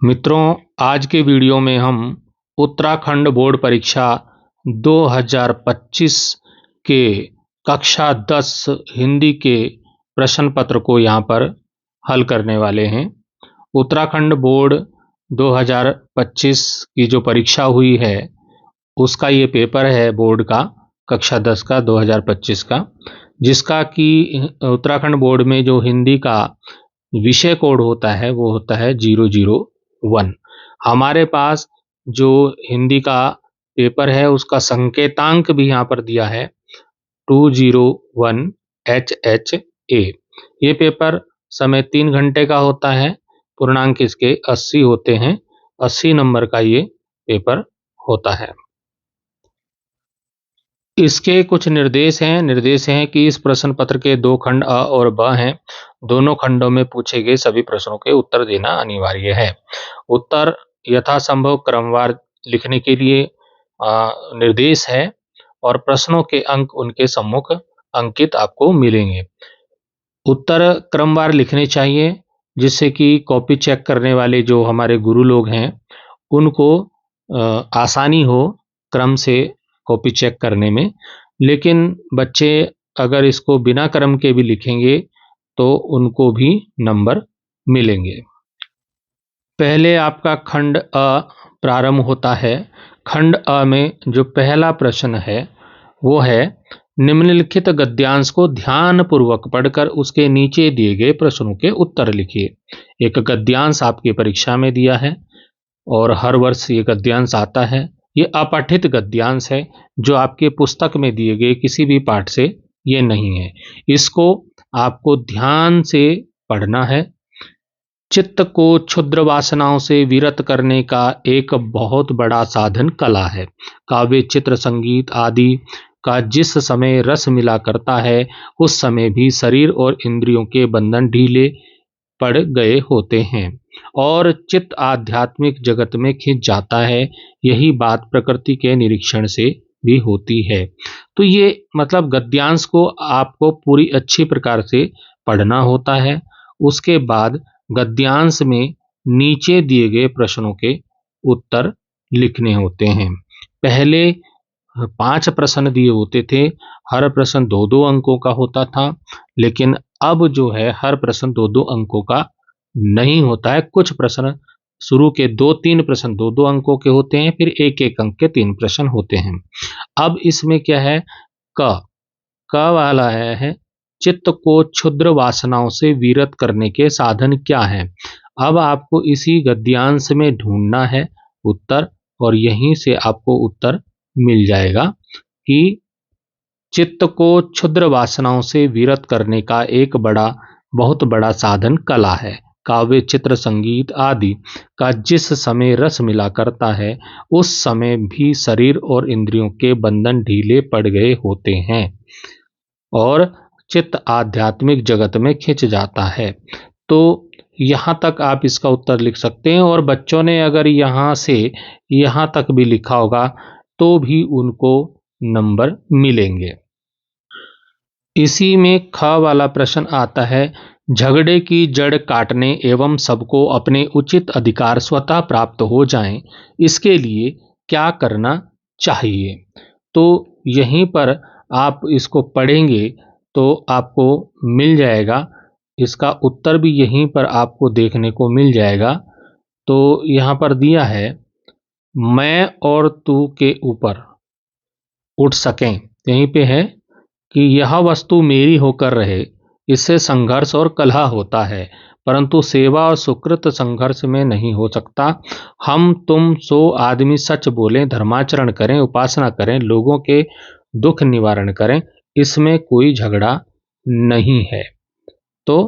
मित्रों, आज के वीडियो में हम उत्तराखंड बोर्ड परीक्षा 2025 के कक्षा 10 हिंदी के प्रश्न पत्र को यहाँ पर हल करने वाले हैं। उत्तराखंड बोर्ड 2025 की जो परीक्षा हुई है उसका ये पेपर है बोर्ड का, कक्षा 10 का 2025 का, जिसका कि उत्तराखंड बोर्ड में जो हिंदी का विषय कोड होता है वो होता है 001। हमारे पास जो हिंदी का पेपर है उसका संकेतांक भी यहाँ पर दिया है 201 HHA। ये पेपर समय 3 घंटे का होता है, पूर्णांक इसके 80 होते हैं, 80 नंबर का ये पेपर होता है। इसके कुछ निर्देश हैं कि इस प्रश्न पत्र के 2 खंड अ और ब हैं। दोनों खंडों में पूछे गए सभी प्रश्नों के उत्तर देना अनिवार्य है। उत्तर यथासंभव क्रमवार लिखने के लिए निर्देश है और प्रश्नों के अंक उनके सम्मुख अंकित आपको मिलेंगे। उत्तर क्रमवार लिखने चाहिए जिससे कि कॉपी चेक करने वाले जो हमारे गुरु लोग हैं उनको आसानी हो क्रम से कॉपी चेक करने में। लेकिन बच्चे अगर इसको बिना क्रम के भी लिखेंगे तो उनको भी नंबर मिलेंगे। पहले आपका खंड अ प्रारंभ होता है। खंड अ में जो पहला प्रश्न है वो है, निम्नलिखित गद्यांश को ध्यानपूर्वक पढ़कर उसके नीचे दिए गए प्रश्नों के उत्तर लिखिए। एक गद्यांश आपकी परीक्षा में दिया है और हर वर्ष ये गद्यांश आता है। ये अपठित गद्यांश है जो आपके पुस्तक में दिए गए किसी भी पाठ से ये नहीं है। इसको आपको ध्यान से पढ़ना है। चित्त को क्षुद्र वासनाओं से विरत करने का एक बहुत बड़ा साधन कला है। काव्य, चित्र, संगीत आदि का जिस समय रस मिला करता है उस समय भी शरीर और इंद्रियों के बंधन ढीले पड़ गए होते हैं और चित्त आध्यात्मिक जगत में खिंच जाता है। यही बात प्रकृति के निरीक्षण से भी होती है। तो ये मतलब गद्यांश को आपको पूरी अच्छी प्रकार से पढ़ना होता है। उसके बाद गद्यांश में नीचे दिए गए प्रश्नों के उत्तर लिखने होते हैं। पहले 5 प्रश्न दिए होते थे, हर प्रश्न 2-2 अंकों का होता था, लेकिन अब जो है हर प्रश्न 2-2 अंकों का नहीं होता है। कुछ प्रश्न शुरू के 2-3 प्रश्न 2-2 अंकों के होते हैं, फिर 1-1 अंक के 3 प्रश्न होते हैं। अब इसमें क्या है, क वाला है चित्त को क्षुद्र वासनाओं से विरत करने के साधन क्या हैं। अब आपको इसी गद्यांश में ढूंढना है उत्तर और यहीं से आपको उत्तर मिल जाएगा कि चित्त को क्षुद्र वासनाओं से विरत करने का एक बहुत बड़ा साधन कला है। काव्य, चित्र, संगीत आदि का जिस समय रस मिला करता है उस समय भी शरीर और इंद्रियों के बंधन ढीले पड़ गए होते हैं और चित्त आध्यात्मिक जगत में खिंच जाता है। तो यहाँ तक आप इसका उत्तर लिख सकते हैं और बच्चों ने अगर यहाँ से यहाँ तक भी लिखा होगा तो भी उनको नंबर मिलेंगे। इसी में ख वाला प्रश्न आता है, झगड़े की जड़ काटने एवं सबको अपने उचित अधिकार स्वतः प्राप्त हो जाएं, इसके लिए क्या करना चाहिए। तो यहीं पर आप इसको पढ़ेंगे तो आपको मिल जाएगा, इसका उत्तर भी यहीं पर आपको देखने को मिल जाएगा। तो यहाँ पर दिया है, मैं और तू के ऊपर उठ सकें, यहीं पे है कि यह वस्तु मेरी होकर रहे, इससे संघर्ष और कलह होता है, परंतु सेवा और सुकृत संघर्ष में नहीं हो सकता। हम तुम सो आदमी सच बोलें, धर्माचरण करें, उपासना करें, लोगों के दुख निवारण करें, इसमें कोई झगड़ा नहीं है। तो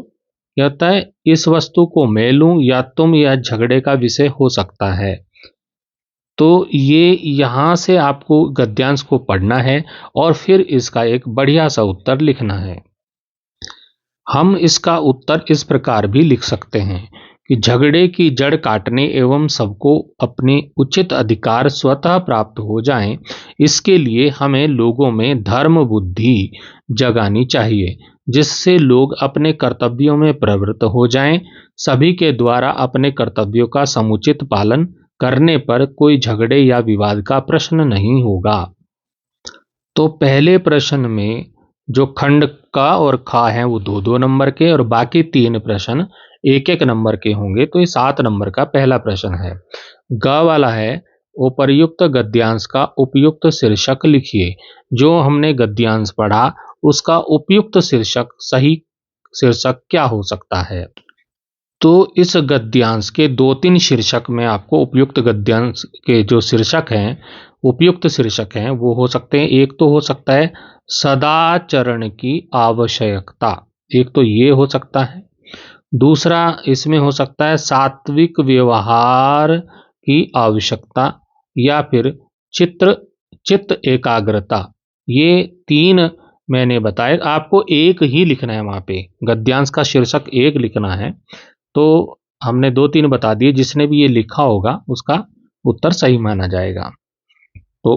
कहता है इस वस्तु को मैं लूं या तुम, या झगड़े का विषय हो सकता है। तो ये यहाँ से आपको गद्यांश को पढ़ना है और फिर इसका एक बढ़िया सा उत्तर लिखना है। हम इसका उत्तर इस प्रकार भी लिख सकते हैं कि झगड़े की जड़ काटने एवं सबको अपने उचित अधिकार स्वतः प्राप्त हो जाएं, इसके लिए हमें लोगों में धर्म बुद्धि जगानी चाहिए, जिससे लोग अपने कर्तव्यों में प्रवृत्त हो जाएं, सभी के द्वारा अपने कर्तव्यों का समुचित पालन करने पर कोई झगड़े या विवाद का प्रश्न नहीं होगा। तो पहले प्रश्न में जो खंड का और खा हैं वो 2-2 नंबर के और बाकी 3 प्रश्न 1-1 नंबर के होंगे। तो ये 7 नंबर का पहला प्रश्न है। ग वाला है, उपर्युक्त गद्यांश का उपयुक्त शीर्षक लिखिए। जो हमने गद्यांश पढ़ा उसका उपयुक्त शीर्षक, सही शीर्षक क्या हो सकता है? तो इस गद्यांश के 2-3 शीर्षक में आपको उपयुक्त गद्यांश के जो शीर्षक हैं, उपयुक्त शीर्षक हैं, वो हो सकते हैं। एक तो हो सकता है सदाचरण की आवश्यकता, एक तो ये हो सकता है। दूसरा इसमें हो सकता है सात्विक व्यवहार की आवश्यकता, या फिर चित्त एकाग्रता। ये 3 मैंने बताए। आपको एक ही लिखना है, वहाँ पे गद्यांश का शीर्षक एक लिखना है। तो हमने 2-3 बता दिए, जिसने भी ये लिखा होगा उसका उत्तर सही माना जाएगा। तो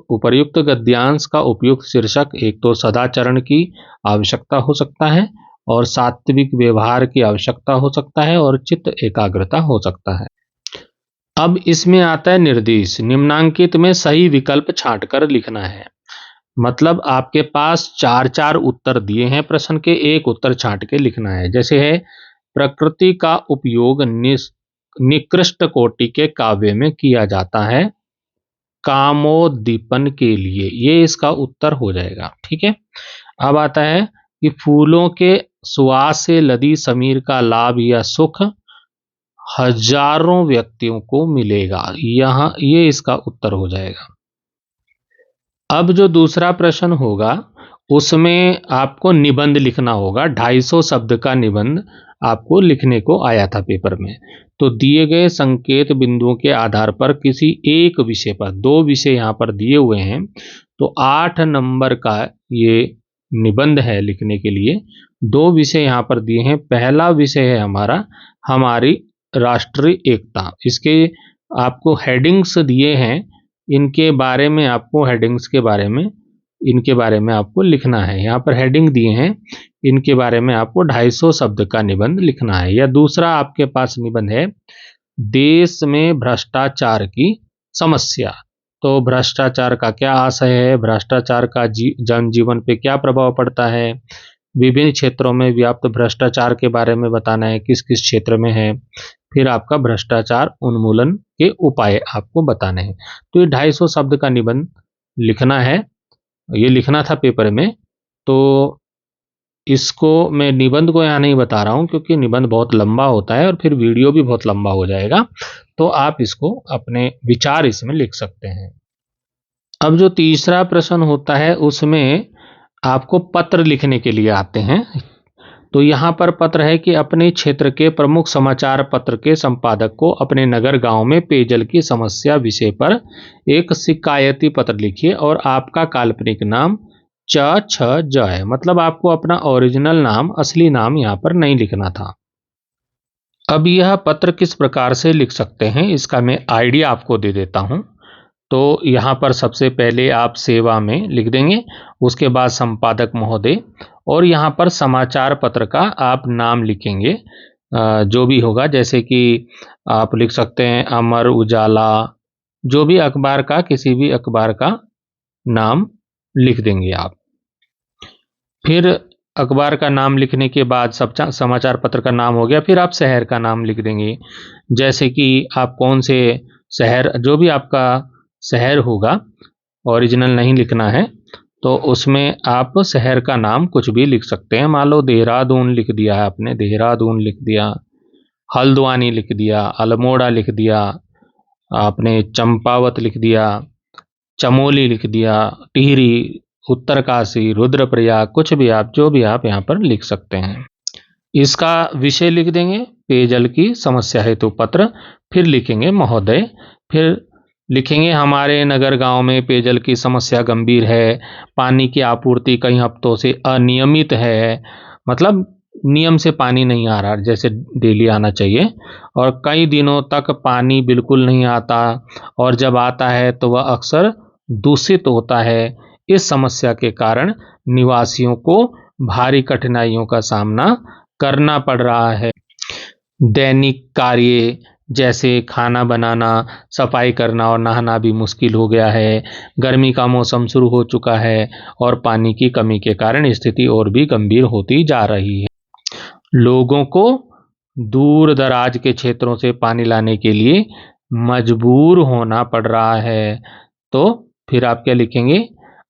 उपर्युक्त गद्यांश का उपयुक्त शीर्षक एक तो सदाचरण की आवश्यकता हो सकता है, और सात्विक व्यवहार की आवश्यकता हो सकता है, और चित्त एकाग्रता हो सकता है। अब इसमें आता है निर्देश। निम्नांकित में सही विकल्प छांटकर लिखना है। मतलब आपके पास 4-4 उत्तर दिए हैं प्रश्न के, एक उत्तर छांट के लिखना है। जैसे है, प्रकृति का उपयोग निकृष्ट कोटि के काव्य में किया जाता है कामोद्दीपन के लिए। ये इसका उत्तर हो जाएगा। ठीक है। अब आता है कि फूलों के सुवास से लदी समीर का लाभ या सुख हजारों व्यक्तियों को मिलेगा। यहाँ ये इसका उत्तर हो जाएगा। अब जो दूसरा प्रश्न होगा उसमें आपको निबंध लिखना होगा। 250 शब्द का निबंध आपको लिखने को आया था पेपर में। तो दिए गए संकेत बिंदुओं के आधार पर किसी एक विषय पर, 2 विषय यहाँ पर दिए हुए हैं, तो 8 नंबर का ये निबंध है लिखने के लिए। 2 विषय यहाँ पर दिए हैं। पहला विषय है हमारा, हमारी राष्ट्रीय एकता। इसके आपको हेडिंग्स दिए हैं, इनके बारे में आपको, हेडिंग्स के बारे में, इनके बारे में आपको लिखना है। यहाँ पर हेडिंग दिए हैं, इनके बारे में आपको 250 शब्द का निबंध लिखना है। या दूसरा आपके पास निबंध है, देश में भ्रष्टाचार की समस्या। तो भ्रष्टाचार का क्या आशय है, भ्रष्टाचार का जनजीवन पे क्या प्रभाव पड़ता है, विभिन्न क्षेत्रों में व्याप्त भ्रष्टाचार के बारे में बताना है, किस किस क्षेत्र में है, फिर आपका भ्रष्टाचार उन्मूलन के उपाय आपको बताने हैं। तो ये 250 शब्द का निबंध लिखना है, ये लिखना था पेपर में। तो इसको मैं निबंध को यहाँ नहीं बता रहा हूँ क्योंकि निबंध बहुत लंबा होता है और फिर वीडियो भी बहुत लंबा हो जाएगा। तो आप इसको अपने विचार इसमें लिख सकते हैं। अब जो तीसरा प्रश्न होता है उसमें आपको पत्र लिखने के लिए आते हैं। तो यहाँ पर पत्र है कि अपने क्षेत्र के प्रमुख समाचार पत्र के संपादक को अपने नगर गांव में पेयजल की समस्या विषय पर एक शिकायती पत्र लिखिए और आपका काल्पनिक नाम च है। मतलब आपको अपना ओरिजिनल नाम, असली नाम यहाँ पर नहीं लिखना था। अब यह पत्र किस प्रकार से लिख सकते हैं इसका मैं आइडिया आपको दे देता हूँ। तो यहाँ पर सबसे पहले आप सेवा में लिख देंगे, उसके बाद संपादक महोदय, और यहाँ पर समाचार पत्र का आप नाम लिखेंगे जो भी होगा। जैसे कि आप लिख सकते हैं अमर उजाला, जो भी अखबार का, किसी भी अखबार का नाम लिख देंगे आप। फिर अखबार का नाम लिखने के बाद सब समाचार पत्र का नाम हो गया। फिर आप शहर का नाम लिख देंगे, जैसे कि आप कौन से शहर, जो भी आपका शहर होगा, ओरिजिनल नहीं लिखना है तो उसमें आप शहर का नाम कुछ भी लिख सकते हैं। मान लो देहरादून लिख दिया है आपने, देहरादून लिख दिया, हल्द्वानी लिख दिया, अल्मोड़ा लिख दिया आपने, चंपावत लिख दिया, चमोली लिख दिया, टिहरी, उत्तरकाशी, रुद्रप्रयाग, कुछ भी आप, जो भी आप यहाँ पर लिख सकते हैं। इसका विषय लिख देंगे पेयजल की समस्या हेतु पत्र, फिर लिखेंगे महोदय, फिर लिखेंगे हमारे नगर गांव में पेयजल की समस्या गंभीर है, पानी की आपूर्ति कई हफ्तों से अनियमित है, मतलब नियम से पानी नहीं आ रहा जैसे डेली आना चाहिए, और कई दिनों तक पानी बिल्कुल नहीं आता, और जब आता है तो वह अक्सर दूषित होता है। इस समस्या के कारण निवासियों को भारी कठिनाइयों का सामना करना पड़ रहा है। दैनिक कार्य जैसे खाना बनाना, सफाई करना और नहाना भी मुश्किल हो गया है। गर्मी का मौसम शुरू हो चुका है और पानी की कमी के कारण स्थिति और भी गंभीर होती जा रही है। लोगों को दूर दराज के क्षेत्रों से पानी लाने के लिए मजबूर होना पड़ रहा है। तो फिर आप क्या लिखेंगे?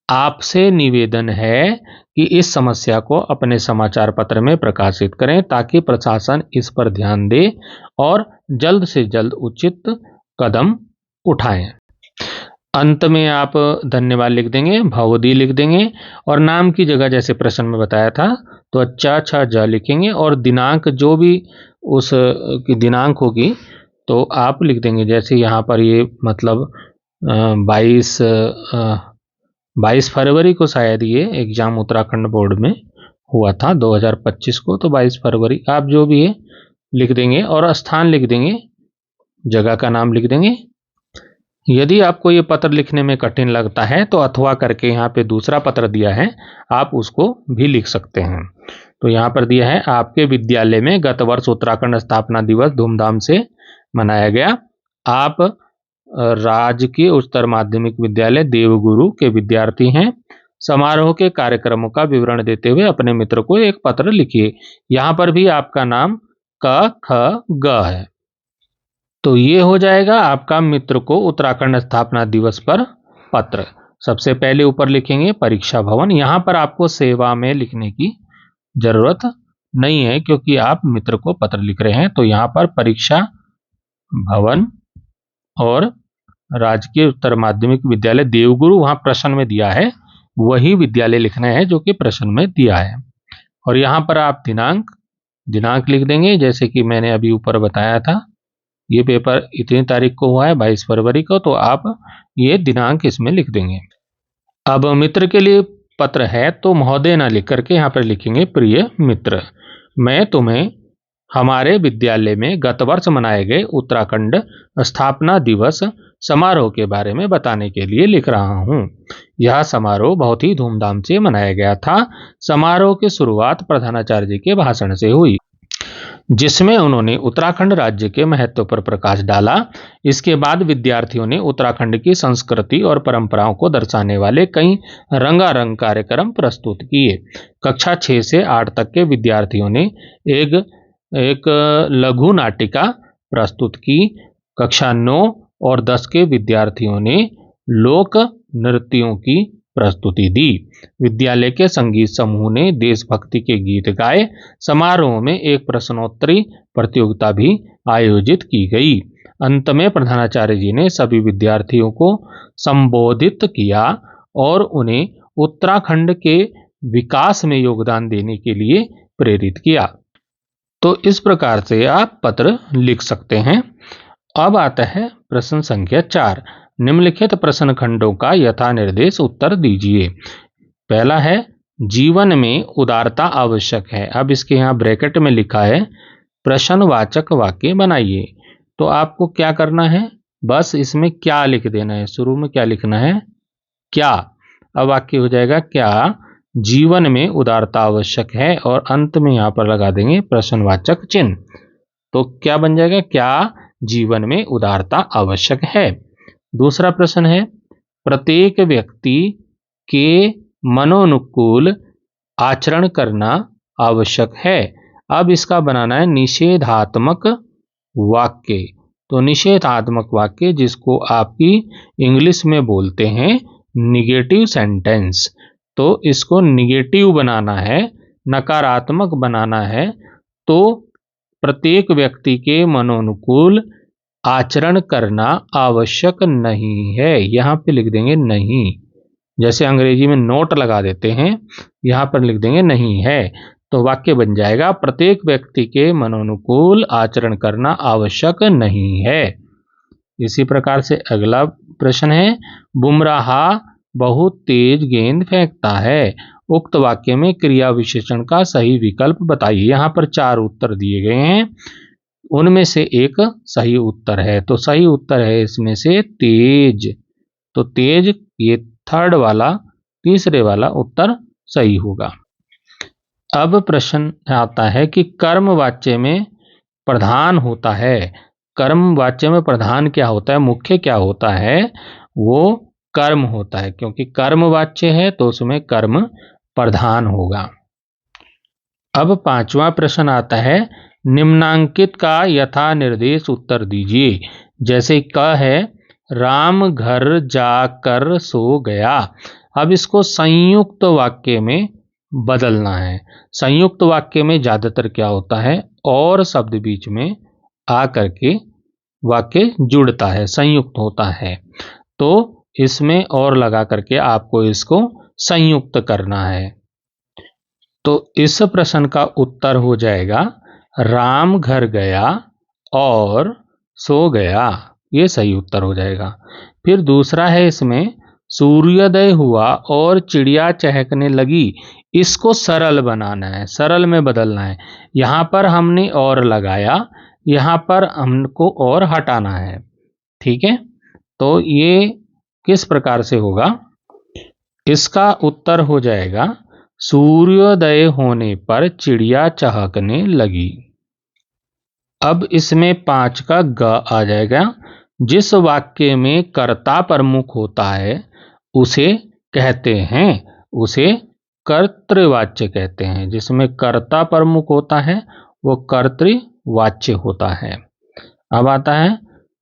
आपसे निवेदन है कि इस समस्या को अपने समाचार पत्र में प्रकाशित करें ताकि प्रशासन इस पर ध्यान दे और जल्द से जल्द उचित कदम उठाएं। अंत में आप धन्यवाद लिख देंगे, भवदी लिख देंगे और नाम की जगह जैसे प्रश्न में बताया था तो अच्छा अच्छा ज लिखेंगे और दिनांक जो भी उस की दिनांक होगी तो आप लिख देंगे। जैसे यहाँ पर ये मतलब 22 फरवरी को शायद ये एग्ज़ाम उत्तराखंड बोर्ड में हुआ था 2025 को, तो 22 फरवरी आप जो भी है लिख देंगे और स्थान लिख देंगे, जगह का नाम लिख देंगे। यदि आपको ये पत्र लिखने में कठिन लगता है तो अथवा करके यहाँ पे दूसरा पत्र दिया है, आप उसको भी लिख सकते हैं। तो यहाँ पर दिया है, आपके विद्यालय में गत वर्ष उत्तराखंड स्थापना दिवस धूमधाम से मनाया गया। आप राजकीय उच्चतर माध्यमिक विद्यालय देवगुरु के विद्यार्थी हैं। समारोह के कार्यक्रमों का विवरण देते हुए अपने मित्र को एक पत्र लिखिए। यहाँ पर भी आपका नाम क ख ग है। तो ये हो जाएगा आपका मित्र को उत्तराखंड स्थापना दिवस पर पत्र। सबसे पहले ऊपर लिखेंगे परीक्षा भवन। यहाँ पर आपको सेवा में लिखने की जरूरत नहीं है क्योंकि आप मित्र को पत्र लिख रहे हैं। तो यहाँ पर परीक्षा भवन और राजकीय उच्चतर माध्यमिक विद्यालय देवगुरु वहाँ प्रश्न में दिया है, वही विद्यालय लिखना है जो कि प्रश्न में दिया है। और यहाँ पर आप दिनांक लिख देंगे जैसे कि मैंने अभी ऊपर बताया था। ये पेपर इतनी तारीख को हुआ है 22 फरवरी को, तो आप ये दिनांक इसमें लिख देंगे। अब मित्र के लिए पत्र है तो महोदय ना लिख करके यहाँ पर लिखेंगे प्रिय मित्र, मैं तुम्हें हमारे विद्यालय में गत वर्ष मनाए गए उत्तराखंड स्थापना दिवस समारोह के बारे में बताने के लिए लिख रहा हूँ। यह समारोह बहुत ही धूमधाम से मनाया गया था। समारोह की शुरुआत प्रधानाचार्य जी के भाषण से हुई जिसमें उन्होंने उत्तराखंड राज्य के महत्व पर प्रकाश डाला। इसके बाद विद्यार्थियों ने उत्तराखंड की संस्कृति और परंपराओं को दर्शाने वाले कई रंगारंग कार्यक्रम प्रस्तुत किए। कक्षा 6 से 8 तक के विद्यार्थियों ने एक लघु नाटिका प्रस्तुत की। कक्षा 9 और 10 के विद्यार्थियों ने लोक नृत्यों की प्रस्तुति दी। विद्यालय के संगीत समूह ने देशभक्ति के गीत गाए। समारोह में एक प्रश्नोत्तरी प्रतियोगिता भी आयोजित की गई। अंत में प्रधानाचार्य जी ने सभी विद्यार्थियों को संबोधित किया और उन्हें उत्तराखंड के विकास में योगदान देने के लिए प्रेरित किया। तो इस प्रकार से आप पत्र लिख सकते हैं। अब आता है प्रश्न संख्या 4। निम्नलिखित प्रश्न खंडों का यथा निर्देश उत्तर दीजिए। पहला है जीवन में उदारता आवश्यक है। अब इसके यहाँ ब्रैकेट में लिखा है प्रश्नवाचक वाक्य बनाइए। तो आपको क्या करना है, बस इसमें क्या लिख देना है। शुरू में क्या लिखना है, क्या। अब वाक्य हो जाएगा क्या जीवन में उदारता आवश्यक है और अंत में यहाँ पर लगा देंगे प्रश्नवाचक चिन्ह। तो क्या बन जाएगा, क्या जीवन में उदारता आवश्यक है। दूसरा प्रश्न है प्रत्येक व्यक्ति के मनोनुकूल आचरण करना आवश्यक है। अब इसका बनाना है निषेधात्मक वाक्य। तो निषेधात्मक वाक्य जिसको आपकी इंग्लिश में बोलते हैं निगेटिव सेंटेंस, तो इसको निगेटिव बनाना है, नकारात्मक बनाना है। तो प्रत्येक व्यक्ति के मनोनुकूल आचरण करना आवश्यक नहीं है, यहाँ पे लिख देंगे नहीं। जैसे अंग्रेजी में नोट लगा देते हैं, यहाँ पर लिख देंगे नहीं है। तो वाक्य बन जाएगा प्रत्येक व्यक्ति के मनोनुकूल आचरण करना आवश्यक नहीं है। इसी प्रकार से अगला प्रश्न है बुमराह बहुत तेज गेंद फेंकता है। उक्त वाक्य में क्रिया विशेषण का सही विकल्प बताइए। यहाँ पर 4 उत्तर दिए गए हैं, उनमें से एक सही उत्तर है। तो सही उत्तर है इसमें से तेज। तो तेज ये थर्ड वाला, तीसरे वाला उत्तर सही होगा। अब प्रश्न आता है कि कर्मवाच्य में प्रधान होता है। कर्म वाच्य में प्रधान क्या होता है, मुख्य क्या होता है, वो कर्म होता है, क्योंकि कर्म वाच्य है तो उसमें कर्म प्रधान होगा। अब पांचवा प्रश्न आता है, निम्नांकित का यथा निर्देश उत्तर दीजिए। जैसे क है, राम घर जाकर सो गया। अब इसको संयुक्त वाक्य में बदलना है। संयुक्त वाक्य में ज्यादातर क्या होता है, और शब्द बीच में आ करके वाक्य जुड़ता है, संयुक्त होता है। तो इसमें और लगा करके आपको इसको संयुक्त करना है। तो इस प्रश्न का उत्तर हो जाएगा, राम घर गया और सो गया। ये सही उत्तर हो जाएगा। फिर दूसरा है इसमें, सूर्योदय हुआ और चिड़िया चहकने लगी। इसको सरल बनाना है, सरल में बदलना है। यहाँ पर हमने और लगाया, यहाँ पर हमको और हटाना है। ठीक है, तो ये किस प्रकार से होगा, इसका उत्तर हो जाएगा, सूर्योदय होने पर चिड़िया चहकने लगी। अब इसमें 5 का ग आ जाएगा। जिस वाक्य में कर्ता प्रमुख होता है उसे कहते हैं, उसे कर्तृवाच्य कहते हैं। जिसमें कर्ता प्रमुख होता है वो कर्तृवाच्य होता है। अब आता है,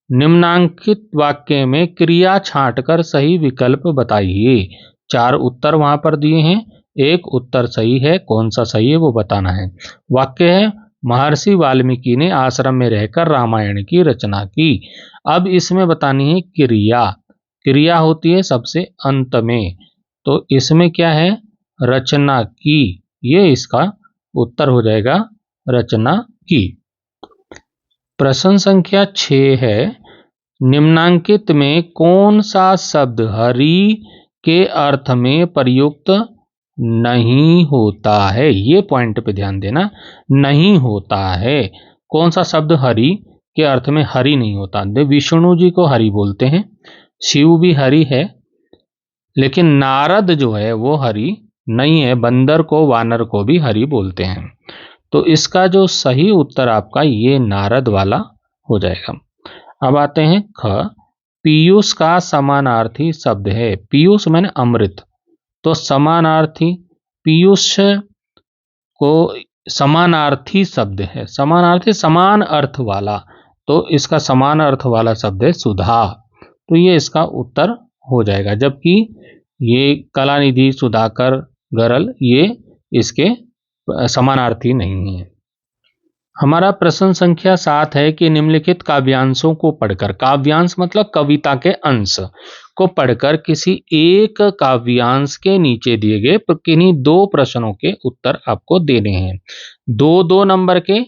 निम्नांकित वाक्य में क्रिया छांटकर सही विकल्प बताइए। 4 उत्तर वहां पर दिए हैं, एक उत्तर सही है, कौन सा सही है वो बताना है। वाक्य है, महर्षि वाल्मीकि ने आश्रम में रहकर रामायण की रचना की। अब इसमें बतानी है क्रिया। क्रिया होती है सबसे अंत में, तो इसमें क्या है, रचना की। ये इसका उत्तर हो जाएगा, रचना की। प्रश्न संख्या 6 है, निम्नांकित में कौन सा शब्द हरि के अर्थ में प्रयुक्त नहीं होता है। ये पॉइंट पे ध्यान देना, नहीं होता है। कौन सा शब्द हरि के अर्थ में हरि नहीं होता। विष्णु जी को हरि बोलते हैं, शिव भी हरि है, लेकिन नारद जो है वो हरि नहीं है। बंदर को, वानर को भी हरि बोलते हैं। तो इसका जो सही उत्तर आपका ये नारद वाला हो जाएगा। अब आते हैं ख, पीयूष का समानार्थी शब्द है। पीयूष माने अमृत, तो समानार्थी पीयूष को समानार्थी शब्द है। समानार्थी समान अर्थ वाला, तो इसका समान अर्थ वाला शब्द है सुधा। तो ये इसका उत्तर हो जाएगा। जबकि ये कलानिधि, सुधाकर, गरल ये इसके समानार्थी नहीं है। हमारा प्रश्न संख्या 7 है कि निम्नलिखित काव्यांशों को पढ़कर, काव्यांश मतलब कविता के अंश को पढ़कर किसी एक काव्यांश के नीचे दिए गए किन्हीं 2 प्रश्नों के उत्तर आपको देने हैं। 2-2 नंबर के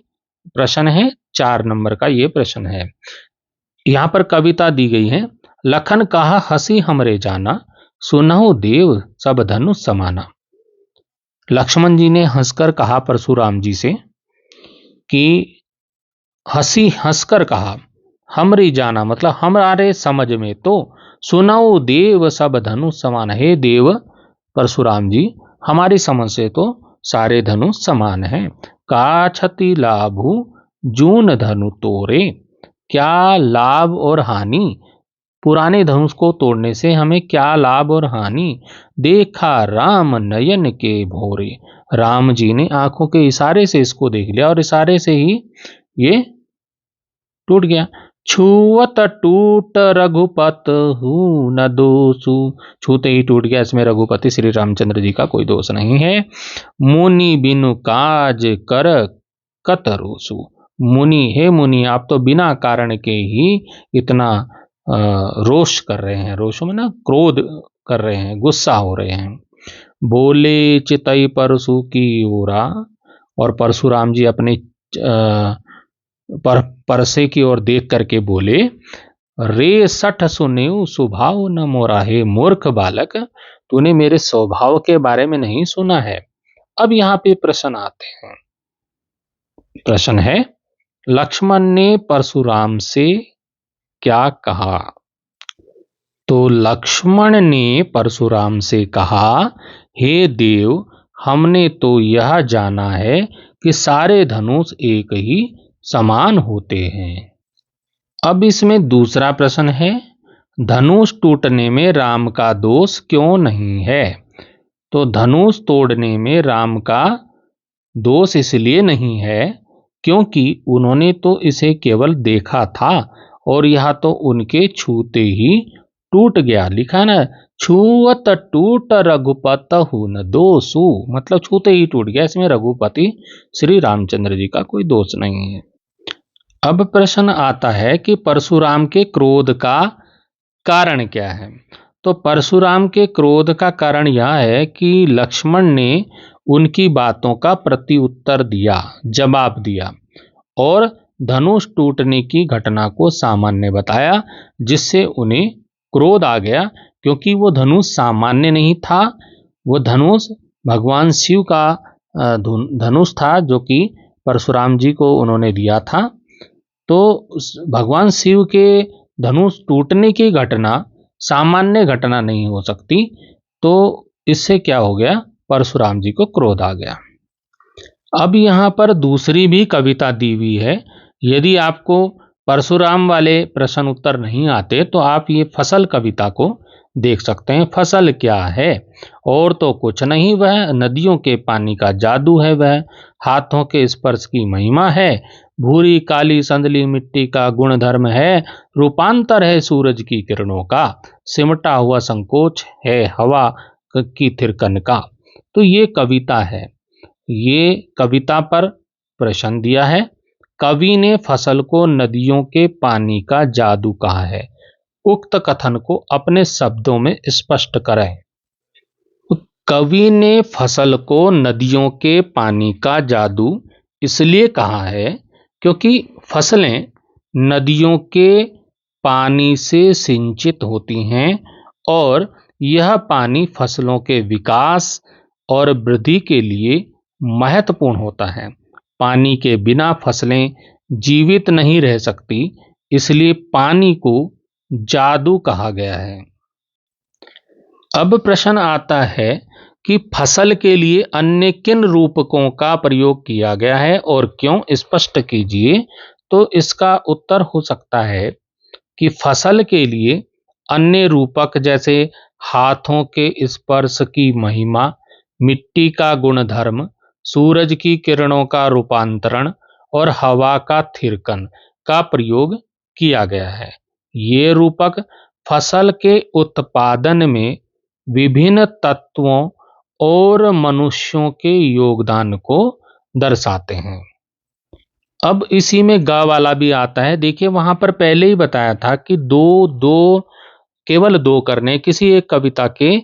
प्रश्न है, 4 नंबर का ये प्रश्न है। यहां पर कविता दी गई है, लखन कहा हंसी हमरे जाना, सुनहु देव सब धनुष समाना। लक्ष्मण जी ने हंसकर कहा परशुराम जी से कि हंसी हंसकर कहा, हमरी जाना मतलब हमारे समझ में तो, सुनाओ देव सब धनुष समान। हे देव परशुराम जी, हमारी समझ से तो सारे धनुष समान हैं। का क्षति लाभु जून धनु तोरे, क्या लाभ और हानि, पुराने धनुष को तोड़ने से हमें क्या लाभ और हानि। देखा राम नयन के भोरे, राम जी ने आंखों के इशारे से इसको देख लिया और इशारे से ही ये टूट गया। छुअत टूट रघुपत हु न दोषु, छूते ही टूट गया, इसमें रघुपति श्री रामचंद्र जी का कोई दोष नहीं है। मुनि बिनु काज कर कतरोसु, मुनि, हे मुनि आप तो बिना कारण के ही इतना रोष कर रहे हैं। रोष में ना क्रोध कर रहे हैं, गुस्सा हो रहे हैं। बोले चितई परशु की ओरा, और परशुराम जी अपने परसे की ओर देख करके बोले, रे सठ सुनेऊ स्वभाव न मोरा, हे मूर्ख बालक तूने मेरे स्वभाव के बारे में नहीं सुना है। अब यहां पे प्रश्न आते हैं। प्रश्न है, लक्ष्मण ने परशुराम से क्या कहा। तो लक्ष्मण ने परशुराम से कहा, हे देव हमने तो यह जाना है कि सारे धनुष एक ही समान होते हैं। अब इसमें दूसरा प्रश्न है, धनुष टूटने में राम का दोष क्यों नहीं है? तो धनुष तोड़ने में राम का दोष इसलिए नहीं है क्योंकि उन्होंने तो इसे केवल देखा था और यह तो उनके छूते ही टूट गया। लिखा ना, छुअत टूट रघुपतहु न दोषु, मतलब छूते ही टूट गया। इसमें रघुपति श्री रामचंद्र जी का कोई दोष नहीं है। अब प्रश्न आता है कि परशुराम के क्रोध का कारण क्या है? तो परशुराम के क्रोध का कारण यह है कि लक्ष्मण ने उनकी बातों का प्रत्युत्तर दिया, जवाब दिया और धनुष टूटने की घटना को सामान्य बताया, जिससे उन्हें क्रोध आ गया। क्योंकि वो धनुष सामान्य नहीं था, वो धनुष भगवान शिव का धनुष था, जो कि परशुराम जी को उन्होंने दिया था। तो भगवान शिव के धनुष टूटने की घटना सामान्य घटना नहीं हो सकती। तो इससे क्या हो गया, परशुराम जी को क्रोध आ गया। अब यहाँ पर दूसरी भी कविता दी हुई है। यदि आपको परशुराम वाले प्रश्न उत्तर नहीं आते तो आप ये फसल कविता को देख सकते हैं। फसल क्या है? और तो कुछ नहीं, वह नदियों के पानी का जादू है, वह हाथों के स्पर्श की महिमा है, भूरी काली संदली मिट्टी का गुण धर्म है, रूपांतर है सूरज की किरणों का, सिमटा हुआ संकोच है हवा की थिरकन का। तो ये कविता है, ये कविता पर प्रश्न दिया है। कवि ने फसल को नदियों के पानी का जादू कहा है। उक्त कथन को अपने शब्दों में स्पष्ट करें। कवि ने फसल को नदियों के पानी का जादू इसलिए कहा है क्योंकि फसलें नदियों के पानी से सिंचित होती हैं और यह पानी फसलों के विकास और वृद्धि के लिए महत्वपूर्ण होता है। पानी के बिना फसलें जीवित नहीं रह सकती, इसलिए पानी को जादू कहा गया है। अब प्रश्न आता है कि फसल के लिए अन्य किन रूपकों का प्रयोग किया गया है और क्यों, स्पष्ट कीजिए। तो इसका उत्तर हो सकता है कि फसल के लिए अन्य रूपक जैसे हाथों के स्पर्श की महिमा, मिट्टी का गुणधर्म, सूरज की किरणों का रूपांतरण और हवा का थिरकन का प्रयोग किया गया है। ये रूपक फसल के उत्पादन में विभिन्न तत्वों और मनुष्यों के योगदान को दर्शाते हैं। अब इसी में गा वाला भी आता है। देखिए वहां पर पहले ही बताया था कि केवल दो करने, किसी एक कविता के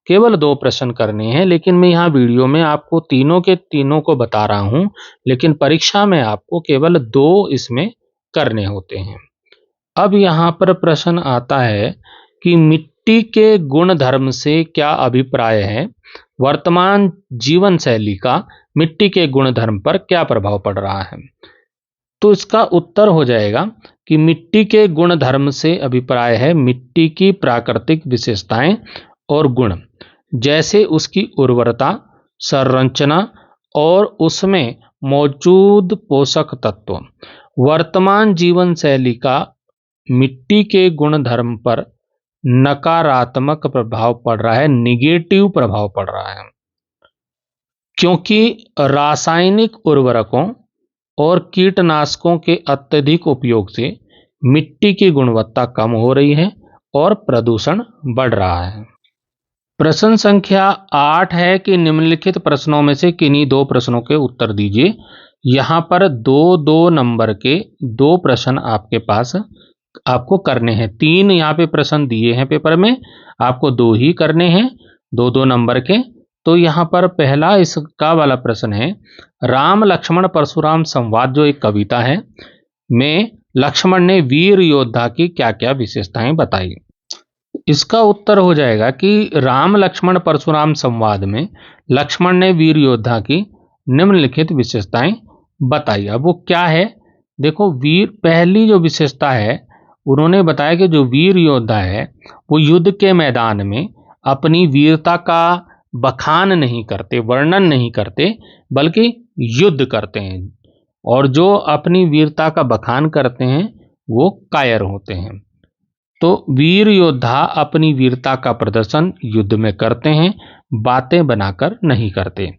केवल 2 प्रश्न करने हैं, लेकिन मैं यहाँ वीडियो में आपको तीनों के तीनों को बता रहा हूं, लेकिन परीक्षा में आपको केवल 2 इसमें करने होते हैं। अब यहाँ पर प्रश्न आता है कि मिट्टी के गुण धर्म से क्या अभिप्राय है? वर्तमान जीवन शैली का मिट्टी के गुण धर्म पर क्या प्रभाव पड़ रहा है? तो इसका उत्तर हो जाएगा कि मिट्टी के गुण धर्म से अभिप्राय है मिट्टी की प्राकृतिक विशेषताएं और गुण, जैसे उसकी उर्वरता, संरचना और उसमें मौजूद पोषक तत्व। वर्तमान जीवन शैली का मिट्टी के गुण धर्म पर नकारात्मक प्रभाव पड़ रहा है, निगेटिव प्रभाव पड़ रहा है, क्योंकि रासायनिक उर्वरकों और कीटनाशकों के अत्यधिक उपयोग से मिट्टी की गुणवत्ता कम हो रही है और प्रदूषण बढ़ रहा है। प्रश्न संख्या 8 है कि निम्नलिखित प्रश्नों में से किन्हीं 2 प्रश्नों के उत्तर दीजिए। यहाँ पर 2-2 नंबर के 2 प्रश्न आपके पास आपको करने हैं। 3 यहाँ पे प्रश्न दिए हैं पेपर में, आपको 2 ही करने हैं, 2-2 नंबर के। तो यहाँ पर पहला इसका वाला प्रश्न है, राम लक्ष्मण परशुराम संवाद जो एक कविता है में लक्ष्मण ने वीर योद्धा की क्या क्या विशेषताएं बताई। इसका उत्तर हो जाएगा कि राम लक्ष्मण परशुराम संवाद में लक्ष्मण ने वीर योद्धा की निम्नलिखित विशेषताएं बताई। अब वो क्या है, देखो वीर, पहली जो विशेषता है उन्होंने बताया कि जो वीर योद्धा है वो युद्ध के मैदान में अपनी वीरता का बखान नहीं करते, वर्णन नहीं करते, बल्कि युद्ध करते हैं। और जो अपनी वीरता का बखान करते हैं वो कायर होते हैं। तो वीर योद्धा अपनी वीरता का प्रदर्शन युद्ध में करते हैं, बातें बनाकर नहीं करते।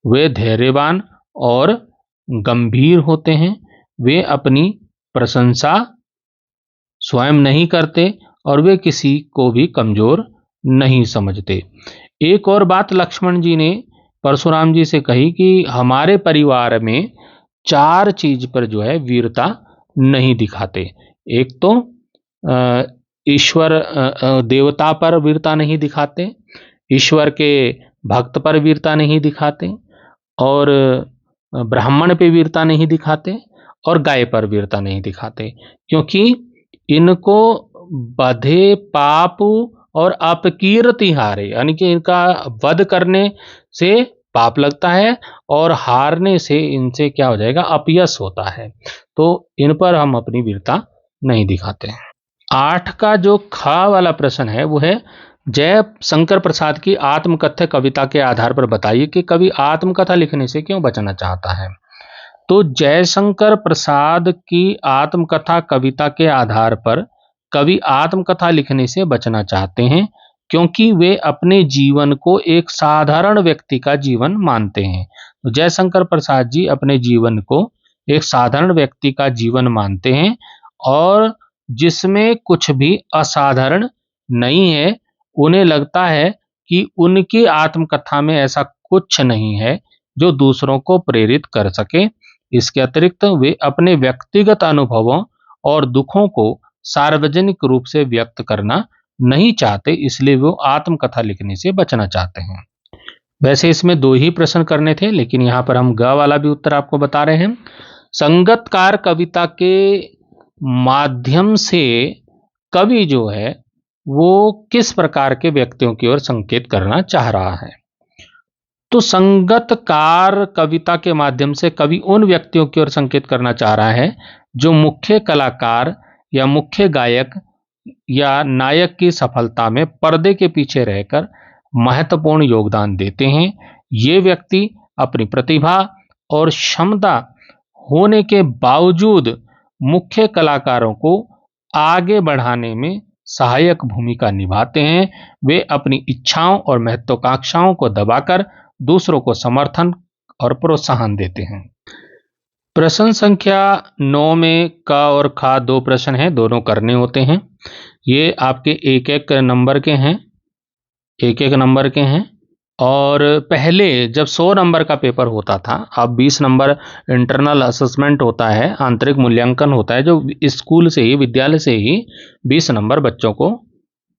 वे धैर्यवान और गंभीर होते हैं। वे अपनी प्रशंसा स्वयं नहीं करते और वे किसी को भी कमजोर नहीं समझते। एक और बात लक्ष्मण जी ने परशुराम जी से कही कि हमारे परिवार में 4 चीज पर जो है वीरता नहीं दिखाते। एक तो ईश्वर देवता पर वीरता नहीं दिखाते, ईश्वर के भक्त पर वीरता नहीं दिखाते, और ब्राह्मण पे वीरता नहीं दिखाते, और गाय पर वीरता नहीं दिखाते, क्योंकि इनको बधे पाप और अपकीर्ति हारे, यानी कि इनका वध करने से पाप लगता है और हारने से इनसे क्या हो जाएगा, अपयश होता है। तो इन पर हम अपनी वीरता नहीं दिखाते हैं। 8 का जो ख वाला प्रश्न है वो है, जय शंकर प्रसाद की आत्मकथा कविता के आधार पर बताइए कि कवि आत्मकथा लिखने से क्यों बचना चाहता है। तो जयशंकर प्रसाद की आत्मकथा कविता के आधार पर कवि आत्मकथा लिखने से बचना चाहते हैं, क्योंकि वे अपने जीवन को एक साधारण व्यक्ति का जीवन मानते हैं। तो जयशंकर प्रसाद जी अपने जीवन को एक साधारण व्यक्ति का जीवन मानते हैं और जिसमें कुछ भी असाधारण नहीं है। उन्हें लगता है कि उनकी आत्मकथा में ऐसा कुछ नहीं है जो दूसरों को प्रेरित कर सके। इसके अतिरिक्त वे अपने व्यक्तिगत अनुभवों और दुखों को सार्वजनिक रूप से व्यक्त करना नहीं चाहते, इसलिए वो आत्मकथा लिखने से बचना चाहते हैं। वैसे इसमें 2 ही प्रश्न करने थे, लेकिन यहाँ पर हम ग वाला भी उत्तर आपको बता रहे हैं। संगतकार कविता के माध्यम से कवि जो है वो किस प्रकार के व्यक्तियों की ओर संकेत करना चाह रहा है। तो संगतकार कविता के माध्यम से कवि उन व्यक्तियों की ओर संकेत करना चाह रहा है जो मुख्य कलाकार या मुख्य गायक या नायक की सफलता में पर्दे के पीछे रहकर महत्वपूर्ण योगदान देते हैं। ये व्यक्ति अपनी प्रतिभा और क्षमता होने के बावजूद मुख्य कलाकारों को आगे बढ़ाने में सहायक भूमिका निभाते हैं। वे अपनी इच्छाओं और महत्वाकांक्षाओं को दबाकर दूसरों को समर्थन और प्रोत्साहन देते हैं। प्रश्न संख्या 9 में क और ख 2 प्रश्न हैं, दोनों करने होते हैं। ये आपके एक एक नंबर के हैं और पहले जब 100 नंबर का पेपर होता था, अब 20 नंबर इंटरनल असेसमेंट होता है, आंतरिक मूल्यांकन होता है, जो स्कूल से ही, विद्यालय से ही 20 नंबर बच्चों को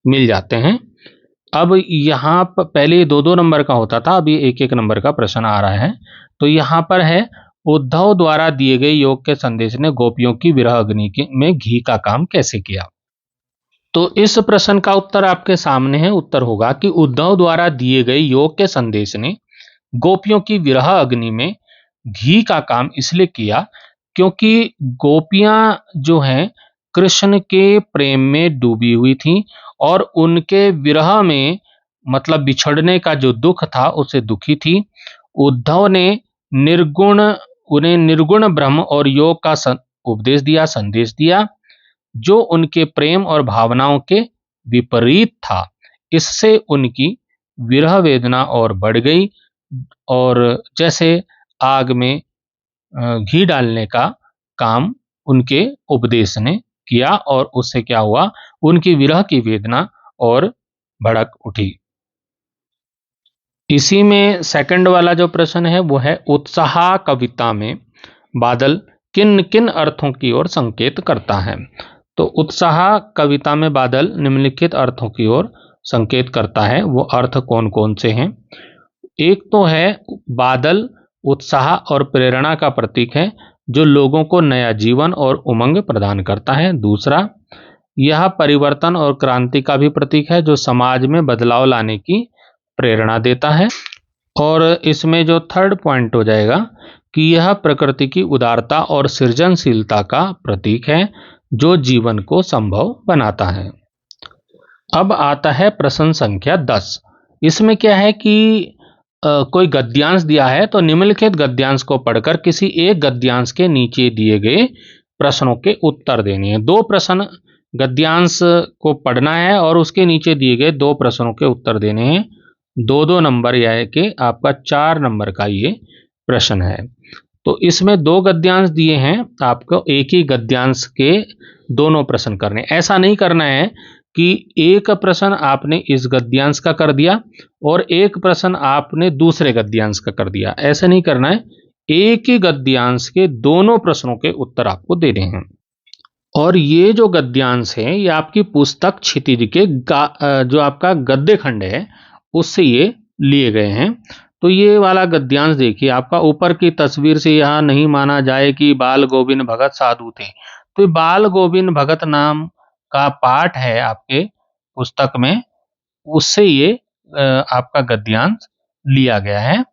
मिल जाते हैं। अब यहाँ पर पहले 2-2 नंबर का होता था, अभी 1-1 नंबर का प्रश्न आ रहा है। तो यहाँ पर है, उद्धव द्वारा दिए गए योग के संदेश ने गोपियों की विरह अग्नि में घी का काम कैसे किया। तो इस प्रश्न का उत्तर आपके सामने है। उत्तर होगा कि उद्धव द्वारा दिए गए योग के संदेश ने गोपियों की विरह अग्नि में घी का काम इसलिए किया क्योंकि गोपियां जो हैं कृष्ण के प्रेम में डूबी हुई थीं और उनके विरह में, मतलब बिछड़ने का जो दुख था, उससे दुखी थी। उद्धव ने उन्हें निर्गुण ब्रह्म और योग का उपदेश दिया, संदेश दिया, जो उनके प्रेम और भावनाओं के विपरीत था। इससे उनकी विरह वेदना और बढ़ गई और जैसे आग में घी डालने का काम उनके उपदेश ने किया और उससे क्या हुआ, उनकी विरह की वेदना और भड़क उठी। इसी में सेकंड वाला जो प्रश्न है वो है, उत्साह कविता में बादल किन किन अर्थों की ओर संकेत करता है। तो उत्साह कविता में बादल निम्नलिखित अर्थों की ओर संकेत करता है। वो अर्थ कौन कौन से हैं? एक तो है, बादल उत्साह और प्रेरणा का प्रतीक है जो लोगों को नया जीवन और उमंग प्रदान करता है। दूसरा, यह परिवर्तन और क्रांति का भी प्रतीक है जो समाज में बदलाव लाने की प्रेरणा देता है। और इसमें जो थर्ड पॉइंट हो जाएगा कि यह प्रकृति की उदारता और सृजनशीलता का प्रतीक है जो जीवन को संभव बनाता है। अब आता है प्रश्न संख्या 10। इसमें क्या है कि कोई गद्यांश दिया है तो निम्नलिखित गद्यांश को पढ़कर किसी एक गद्यांश के नीचे दिए गए प्रश्नों के उत्तर देने हैं। दो प्रश्न गद्यांश को पढ़ना है और उसके नीचे दिए गए दो प्रश्नों के उत्तर देने हैं। 2-2 नंबर यानी कि आपका 4 नंबर का ये प्रश्न है। तो इसमें दो गद्यांश दिए हैं, आपको एक ही गद्यांश के दोनों प्रश्न करने। ऐसा नहीं करना है कि एक प्रश्न आपने इस गद्यांश का कर दिया और एक प्रश्न आपने दूसरे गद्यांश का कर दिया, ऐसा नहीं करना है। एक ही गद्यांश के दोनों प्रश्नों के उत्तर आपको देने हैं। और ये जो गद्यांश है ये आपकी पुस्तक क्षितिज के जो आपका गद्य खंड है उससे ये लिए गए हैं। तो ये वाला गद्यांश देखिए, आपका ऊपर की तस्वीर से यह नहीं माना जाए कि बाल गोविंद भगत साधु थे। तो बाल गोविंद भगत नाम का पाठ है आपके पुस्तक में, उससे ये आपका गद्यांश लिया गया है।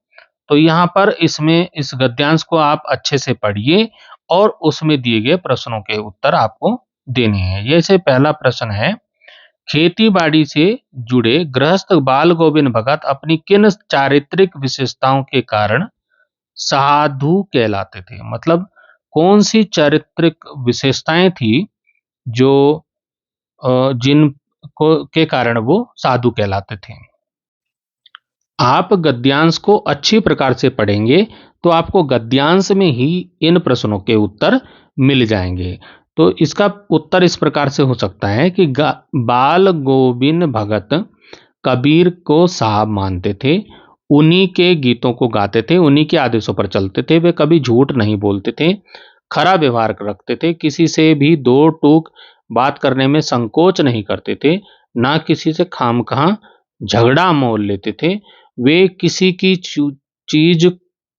तो यहाँ पर इसमें इस गद्यांश को आप अच्छे से पढ़िए और उसमें दिए गए प्रश्नों के उत्तर आपको देने हैं। जैसे पहला प्रश्न है, खेती बाड़ी से जुड़े गृहस्थ बाल गोविंद भगत अपनी किन चारित्रिक विशेषताओं के कारण साधु कहलाते थे? मतलब कौन सी चारित्रिक विशेषताएं थी जो जिन को के कारण वो साधु कहलाते थे? आप गद्यांश को अच्छी प्रकार से पढ़ेंगे तो आपको गद्यांश में ही इन प्रश्नों के उत्तर मिल जाएंगे। तो इसका उत्तर इस प्रकार से हो सकता है कि बाल गोविंद भगत कबीर को साहब मानते थे, उन्हीं के गीतों को गाते थे, उन्हीं के आदेशों पर चलते थे, वे कभी झूठ नहीं बोलते थे, खरा व्यवहार रखते थे, किसी से भी दो टूक बात करने में संकोच नहीं करते थे, ना किसी से खामखा झगड़ा मोल लेते थे, वे किसी की चीज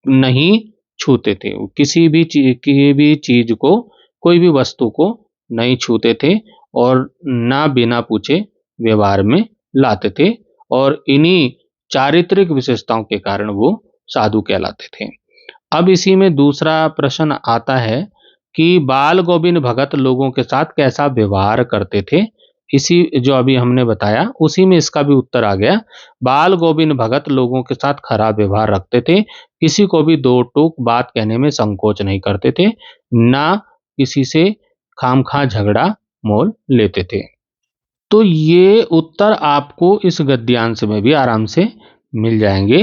नहीं छूते थे, किसी भी चीज को, कोई भी वस्तु को नहीं छूते थे और ना बिना पूछे व्यवहार में लाते थे और इन्हीं चारित्रिक विशेषताओं के कारण वो साधु कहलाते थे। अब इसी में दूसरा प्रश्न आता है कि बाल गोविंद भगत लोगों के साथ कैसा व्यवहार करते थे? इसी जो अभी हमने बताया उसी में इसका भी उत्तर आ गया। बाल गोविंद भगत लोगों के साथ खराब व्यवहार रखते थे, किसी को भी दो टूक बात कहने में संकोच नहीं करते थे, ना किसी से खामखा झगड़ा मोल लेते थे। तो ये उत्तर आपको इस गद्यांश में भी आराम से मिल जाएंगे।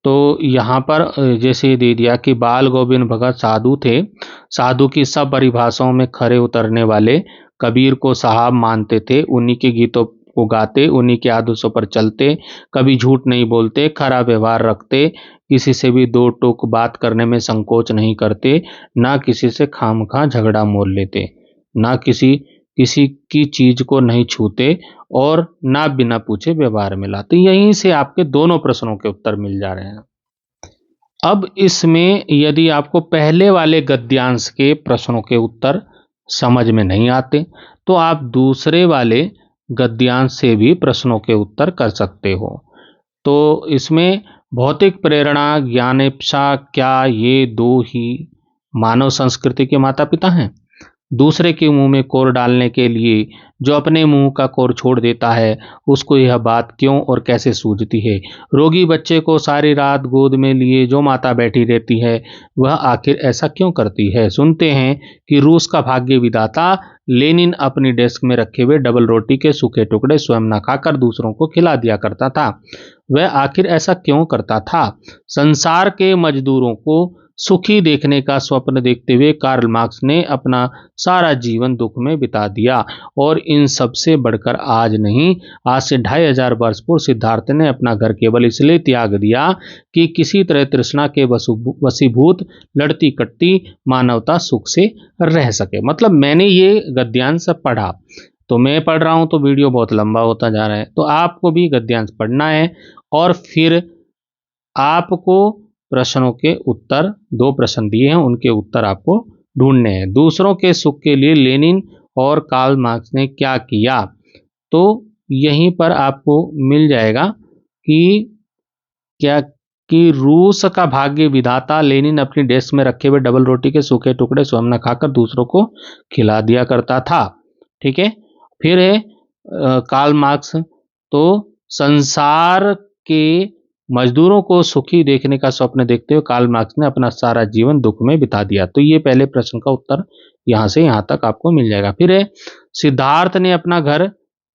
तो यहाँ पर जैसे दे दिया कि बाल गोविंद भगत साधु थे, साधु की सब परिभाषाओं में खरे उतरने वाले, कबीर को साहब मानते थे, उन्हीं के गीतों को गाते, उन्हीं के आदर्शों पर चलते, कभी झूठ नहीं बोलते, खरा व्यवहार रखते, किसी से भी दो टूक बात करने में संकोच नहीं करते, ना किसी से खामखा झगड़ा मोल लेते, ना किसी किसी की चीज को नहीं छूते और ना बिना पूछे व्यवहार में लाते। यहीं से आपके दोनों प्रश्नों के उत्तर मिल जा रहे हैं। अब इसमें यदि आपको पहले वाले गद्यांश के प्रश्नों के उत्तर समझ में नहीं आते तो आप दूसरे वाले गद्यांश से भी प्रश्नों के उत्तर कर सकते हो। तो इसमें भौतिक प्रेरणा, ज्ञानेप्सा, क्या ये दो ही मानव संस्कृति के माता पिता हैं? दूसरे के मुंह में कोर डालने के लिए जो अपने मुंह का कोर छोड़ देता है, उसको यह बात क्यों और कैसे सूझती है? रोगी बच्चे को सारी रात गोद में लिए जो माता बैठी रहती है, वह आखिर ऐसा क्यों करती है? सुनते हैं कि रूस का भाग्य विधाता लेनिन अपनी डेस्क में रखे हुए डबल रोटी के सूखे टुकड़े स्वयं न खाकर दूसरों को खिला दिया करता था। वह आखिर ऐसा क्यों करता था? संसार के मजदूरों को सुखी देखने का स्वप्न देखते हुए कार्ल मार्क्स ने अपना सारा जीवन दुख में बिता दिया और इन सबसे बढ़कर आज नहीं, आज से 2500 वर्ष पूर्व सिद्धार्थ ने अपना घर केवल इसलिए त्याग दिया कि किसी तरह तृष्णा के वशीभूत लड़ती कटती मानवता सुख से रह सके। मतलब मैंने ये गद्यांश पढ़ा, तो मैं पढ़ रहा हूँ तो वीडियो बहुत लंबा होता जा रहा है, तो आपको भी गद्यांश पढ़ना है और फिर आपको प्रश्नों के उत्तर, दो प्रश्न दिए हैं उनके उत्तर आपको ढूंढने हैं। दूसरों के सुख के लिए लेनिन और कार्ल मार्क्स ने क्या किया? तो यहीं पर आपको मिल जाएगा कि क्या कि रूस का भाग्य विधाता लेनिन अपनी डेस्क में रखे हुए डबल रोटी के सूखे टुकड़े स्वयं न खाकर दूसरों को खिला दिया करता था। ठीक है, फिर है कार्ल मार्क्स, तो संसार के मजदूरों को सुखी देखने का स्वप्न देखते हुए कार्ल मार्क्स ने अपना सारा जीवन दुख में बिता दिया। तो ये पहले प्रश्न का उत्तर यहाँ से यहाँ तक आपको मिल जाएगा। फिर है, सिद्धार्थ ने अपना घर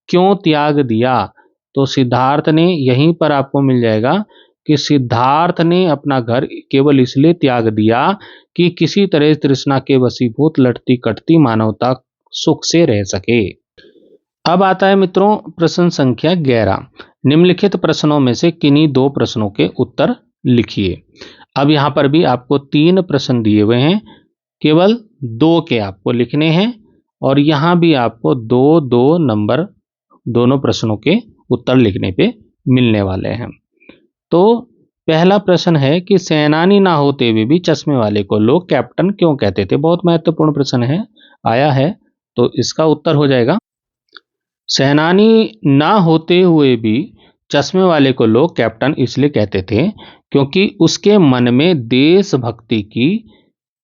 क्यों त्याग दिया? तो सिद्धार्थ ने, यहीं पर आपको मिल जाएगा कि सिद्धार्थ ने अपना घर केवल इसलिए त्याग दिया कि किसी तरह तृष्णा के वशीभूत लटती कटती मानवता सुख से रह सके। अब आता है मित्रों प्रश्न संख्या 11। निम्नलिखित प्रश्नों में से किन्हीं दो प्रश्नों के उत्तर लिखिए। अब यहाँ पर भी आपको 3 प्रश्न दिए हुए हैं, केवल 2 के आपको लिखने हैं और यहाँ भी आपको 2-2 नंबर दोनों प्रश्नों के उत्तर लिखने पे मिलने वाले हैं। तो पहला प्रश्न है कि सेनानी ना होते हुए भी चश्मे वाले को लोग कैप्टन क्यों कहते थे? बहुत महत्वपूर्ण प्रश्न है, आया है। तो इसका उत्तर हो जाएगा, सेनानी ना होते हुए भी चश्मे वाले को लोग कैप्टन इसलिए कहते थे क्योंकि उसके मन में देशभक्ति की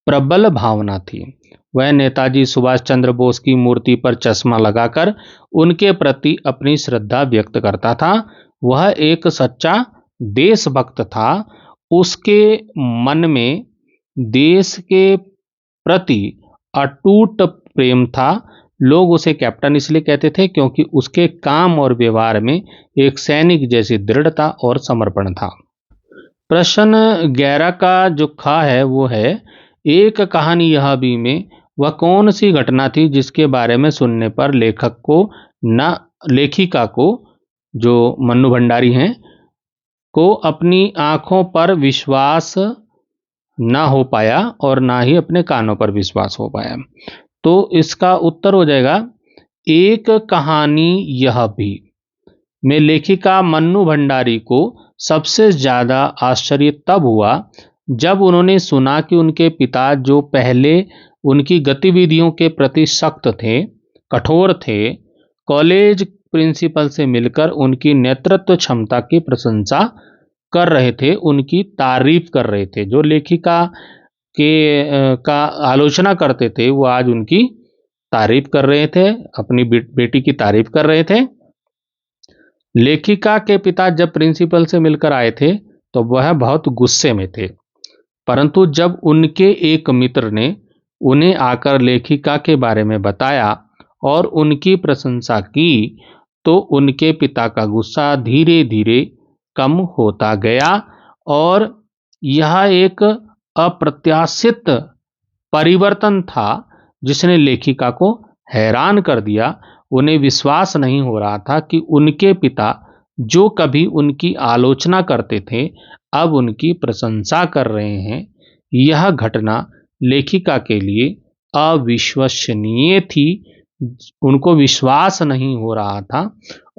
प्रबल भावना थी। वह नेताजी सुभाष चंद्र बोस की मूर्ति पर चश्मा लगाकर उनके प्रति अपनी श्रद्धा व्यक्त करता था। वह एक सच्चा देशभक्त था। उसके मन में देश के प्रति अटूट प्रेम था। लोग उसे कैप्टन इसलिए कहते थे क्योंकि उसके काम और व्यवहार में एक सैनिक जैसी दृढ़ता और समर्पण था। प्रश्न 11 का जो खा है वो है, एक कहानी यह भी में वह कौन सी घटना थी जिसके बारे में सुनने पर लेखिका को, जो मन्नू भंडारी हैं, को अपनी आंखों पर विश्वास ना हो पाया और ना ही अपने कानों पर विश्वास हो पाया। तो इसका उत्तर हो जाएगा, एक कहानी यह भी में लेखिका मन्नू भंडारी को सबसे ज्यादा आश्चर्य तब हुआ जब उन्होंने सुना कि उनके पिता, जो पहले उनकी गतिविधियों के प्रति सख्त थे, कठोर थे, कॉलेज प्रिंसिपल से मिलकर उनकी नेतृत्व क्षमता की प्रशंसा कर रहे थे, उनकी तारीफ कर रहे थे। जो लेखिका का आलोचना करते थे वो आज उनकी तारीफ कर रहे थे, अपनी बेटी की तारीफ कर रहे थे। लेखिका के पिता जब प्रिंसिपल से मिलकर आए थे तो वह बहुत गुस्से में थे, परंतु जब उनके एक मित्र ने उन्हें आकर लेखिका के बारे में बताया और उनकी प्रशंसा की तो उनके पिता का गुस्सा धीरे धीरे कम होता गया और यह एक अप्रत्याशित परिवर्तन था जिसने लेखिका को हैरान कर दिया। उन्हें विश्वास नहीं हो रहा था कि उनके पिता, जो कभी उनकी आलोचना करते थे, अब उनकी प्रशंसा कर रहे हैं। यह घटना लेखिका के लिए अविश्वसनीय थी। उनको विश्वास नहीं हो रहा था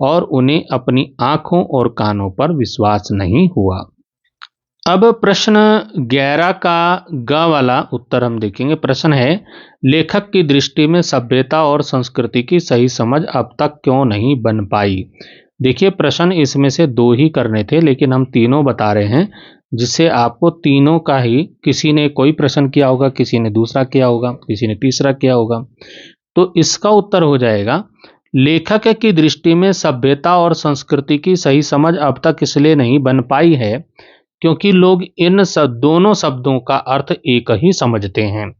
और उन्हें अपनी आंखों और कानों पर विश्वास नहीं हुआ। अब प्रश्न 11 का ग वाला उत्तर हम देखेंगे। प्रश्न है, लेखक की दृष्टि में सभ्यता और संस्कृति की सही समझ अब तक क्यों नहीं बन पाई? देखिए, प्रश्न इसमें से 2 ही करने थे लेकिन हम तीनों बता रहे हैं, जिससे आपको तीनों का ही, किसी ने कोई प्रश्न किया होगा, किसी ने दूसरा किया होगा, किसी ने तीसरा किया होगा। तो इसका उत्तर हो जाएगा, लेखक की दृष्टि में सभ्यता और संस्कृति की सही समझ अब तक इसलिए नहीं बन पाई है क्योंकि लोग इन दोनों शब्दों का अर्थ एक ही समझते हैं।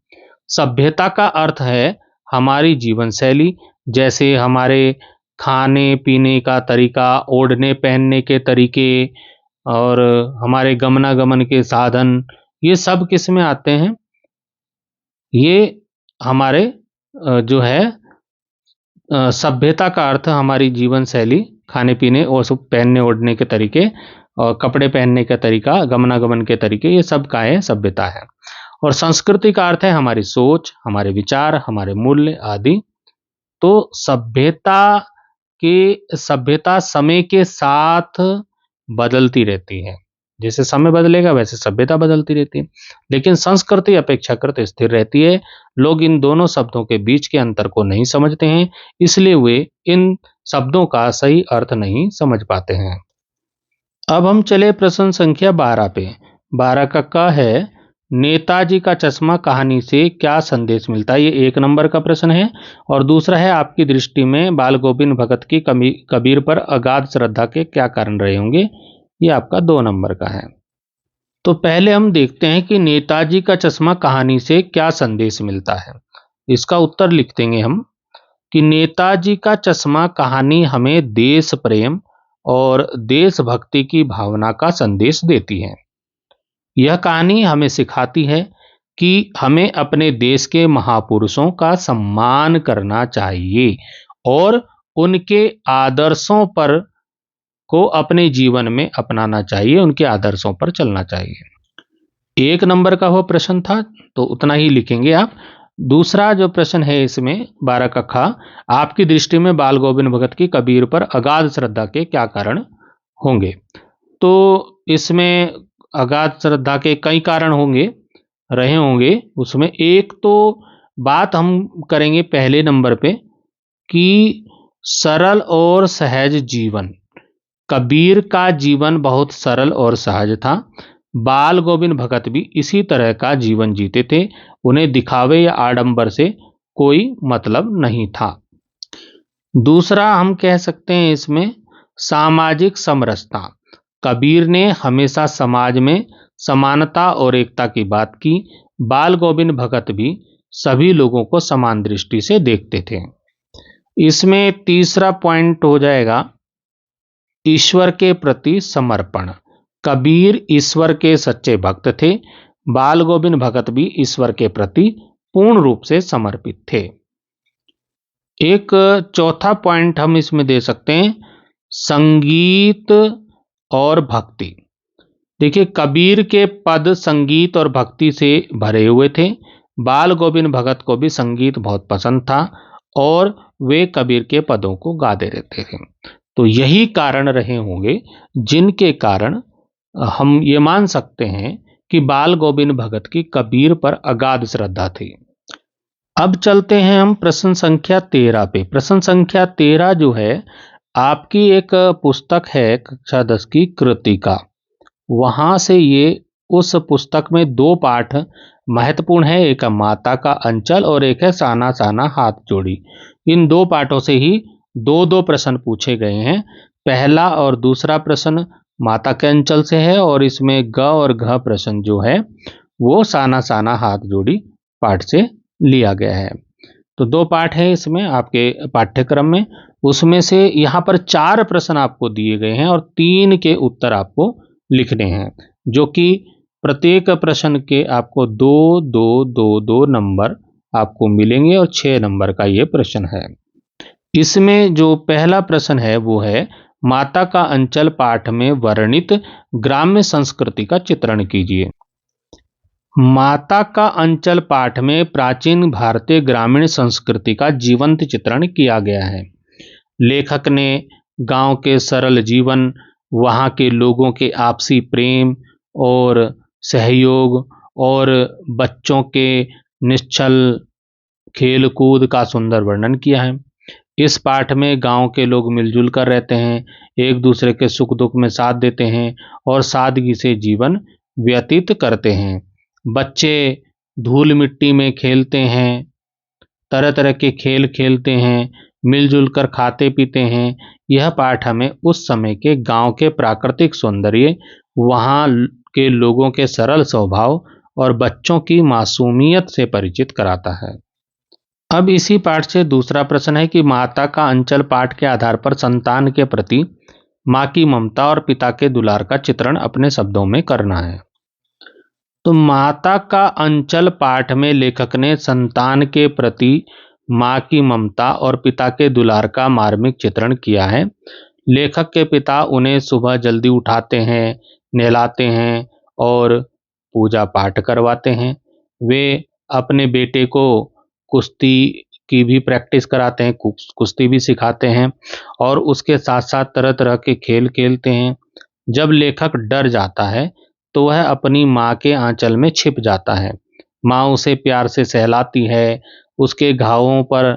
सभ्यता का अर्थ है हमारी जीवन शैली, जैसे हमारे खाने पीने का तरीका, ओढ़ने पहनने के तरीके और हमारे गमनागमन के साधन, ये सब किस में आते हैं? ये हमारे जो है सभ्यता का अर्थ हमारी जीवन शैली, खाने पीने और सब पहनने ओढ़ने के तरीके और कपड़े पहनने का तरीका, गमनागमन के तरीके, ये सब का है सभ्यता है। और संस्कृति का अर्थ है हमारी सोच, हमारे विचार, हमारे मूल्य आदि। तो सभ्यता समय के साथ बदलती रहती है, जैसे समय बदलेगा वैसे सभ्यता बदलती रहती है, लेकिन संस्कृति अपेक्षाकृत स्थिर रहती है। लोग इन दोनों शब्दों के बीच के अंतर को नहीं समझते हैं, इसलिए वे इन शब्दों का सही अर्थ नहीं समझ पाते हैं। अब हम चले प्रश्न संख्या 12 पे। 12 का क है, नेताजी का चश्मा कहानी से क्या संदेश मिलता है? ये 1 नंबर का प्रश्न है। और दूसरा है, आपकी दृष्टि में बाल गोविंद भगत की कबीर पर अगाध श्रद्धा के क्या कारण रहे होंगे? ये आपका 2 नंबर का है। तो पहले हम देखते हैं कि नेताजी का चश्मा कहानी से क्या संदेश मिलता है। इसका उत्तर लिख देंगे हम कि नेताजी का चश्मा कहानी हमें देश प्रेम और देशभक्ति की भावना का संदेश देती है। यह कहानी हमें सिखाती है कि हमें अपने देश के महापुरुषों का सम्मान करना चाहिए और उनके आदर्शों पर को अपने जीवन में अपनाना चाहिए, उनके आदर्शों पर चलना चाहिए। 1 नंबर का वो प्रश्न था, तो उतना ही लिखेंगे आप। दूसरा जो प्रश्न है इसमें 12 का ख, आपकी दृष्टि में बाल गोविंद भगत की कबीर पर अगाध श्रद्धा के क्या कारण होंगे? तो इसमें अगाध श्रद्धा के कई कारण रहे होंगे। उसमें एक तो बात हम करेंगे पहले नंबर पे कि सरल और सहज जीवन। कबीर का जीवन बहुत सरल और सहज था। बाल गोविंद भगत भी इसी तरह का जीवन जीते थे। उन्हें दिखावे या आडंबर से कोई मतलब नहीं था। दूसरा हम कह सकते हैं इसमें सामाजिक समरसता। कबीर ने हमेशा समाज में समानता और एकता की बात की। बाल गोविंद भगत भी सभी लोगों को समान दृष्टि से देखते थे। इसमें तीसरा पॉइंट हो जाएगा ईश्वर के प्रति समर्पण। कबीर ईश्वर के सच्चे भक्त थे। बाल गोविंद भगत भी ईश्वर के प्रति पूर्ण रूप से समर्पित थे। एक चौथा पॉइंट हम इसमें दे सकते हैं संगीत और भक्ति। देखिए, कबीर के पद संगीत और भक्ति से भरे हुए थे। बाल गोविंद भगत को भी संगीत बहुत पसंद था और वे कबीर के पदों को गाते रहते थे। तो यही कारण रहे होंगे जिनके कारण हम ये मान सकते हैं कि बाल गोविंद भगत की कबीर पर अगाध श्रद्धा थी। अब चलते हैं हम प्रश्न संख्या 13 पे। प्रश्न संख्या 13 जो है आपकी एक पुस्तक है कक्षा 10 की कृतिका। वहां से ये उस पुस्तक में 2 पाठ महत्वपूर्ण है। एक है माता का अंचल और एक है साना साना हाथ जोड़ी। इन 2 पाठों से ही 2-2 प्रश्न पूछे गए हैं। पहला और दूसरा प्रश्न माता के अंचल से है और इसमें ग और घ प्रश्न जो है वो साना साना हाथ जोड़ी पाठ से लिया गया है। तो 2 पाठ है इसमें आपके पाठ्यक्रम में। उसमें से यहाँ पर 4 प्रश्न आपको दिए गए हैं और 3 के उत्तर आपको लिखने हैं, जो कि प्रत्येक प्रश्न के आपको 2-2-2-2 नंबर आपको मिलेंगे और 6 नंबर का ये प्रश्न है। इसमें जो पहला प्रश्न है वो है माता का अंचल पाठ में वर्णित ग्राम्य संस्कृति का चित्रण कीजिए। माता का अंचल पाठ में प्राचीन भारतीय ग्रामीण संस्कृति का जीवंत चित्रण किया गया है। लेखक ने गांव के सरल जीवन, वहां के लोगों के आपसी प्रेम और सहयोग और बच्चों के निश्चल खेल कूद का सुंदर वर्णन किया है। इस पाठ में गांव के लोग मिलजुल कर रहते हैं, एक दूसरे के सुख दुख में साथ देते हैं और सादगी से जीवन व्यतीत करते हैं। बच्चे धूल मिट्टी में खेलते हैं, तरह तरह के खेल खेलते हैं, मिलजुल कर खाते पीते हैं। यह पाठ हमें उस समय के गांव के प्राकृतिक सौंदर्य, वहाँ के लोगों के सरल स्वभाव और बच्चों की मासूमियत से परिचित कराता है। अब इसी पाठ से दूसरा प्रश्न है कि माता का अंचल पाठ के आधार पर संतान के प्रति माँ की ममता और पिता के दुलार का चित्रण अपने शब्दों में करना है। तो माता का अंचल पाठ में लेखक ने संतान के प्रति माँ की ममता और पिता के दुलार का मार्मिक चित्रण किया है। लेखक के पिता उन्हें सुबह जल्दी उठाते हैं, नहलाते हैं और पूजा पाठ करवाते हैं। वे अपने बेटे को कुश्ती की भी प्रैक्टिस कराते हैं, कुश्ती भी सिखाते हैं और उसके साथ साथ तरह तरह के खेल खेलते हैं। जब लेखक डर जाता है तो वह अपनी माँ के आंचल में छिप जाता है। माँ उसे प्यार से सहलाती है, उसके घावों पर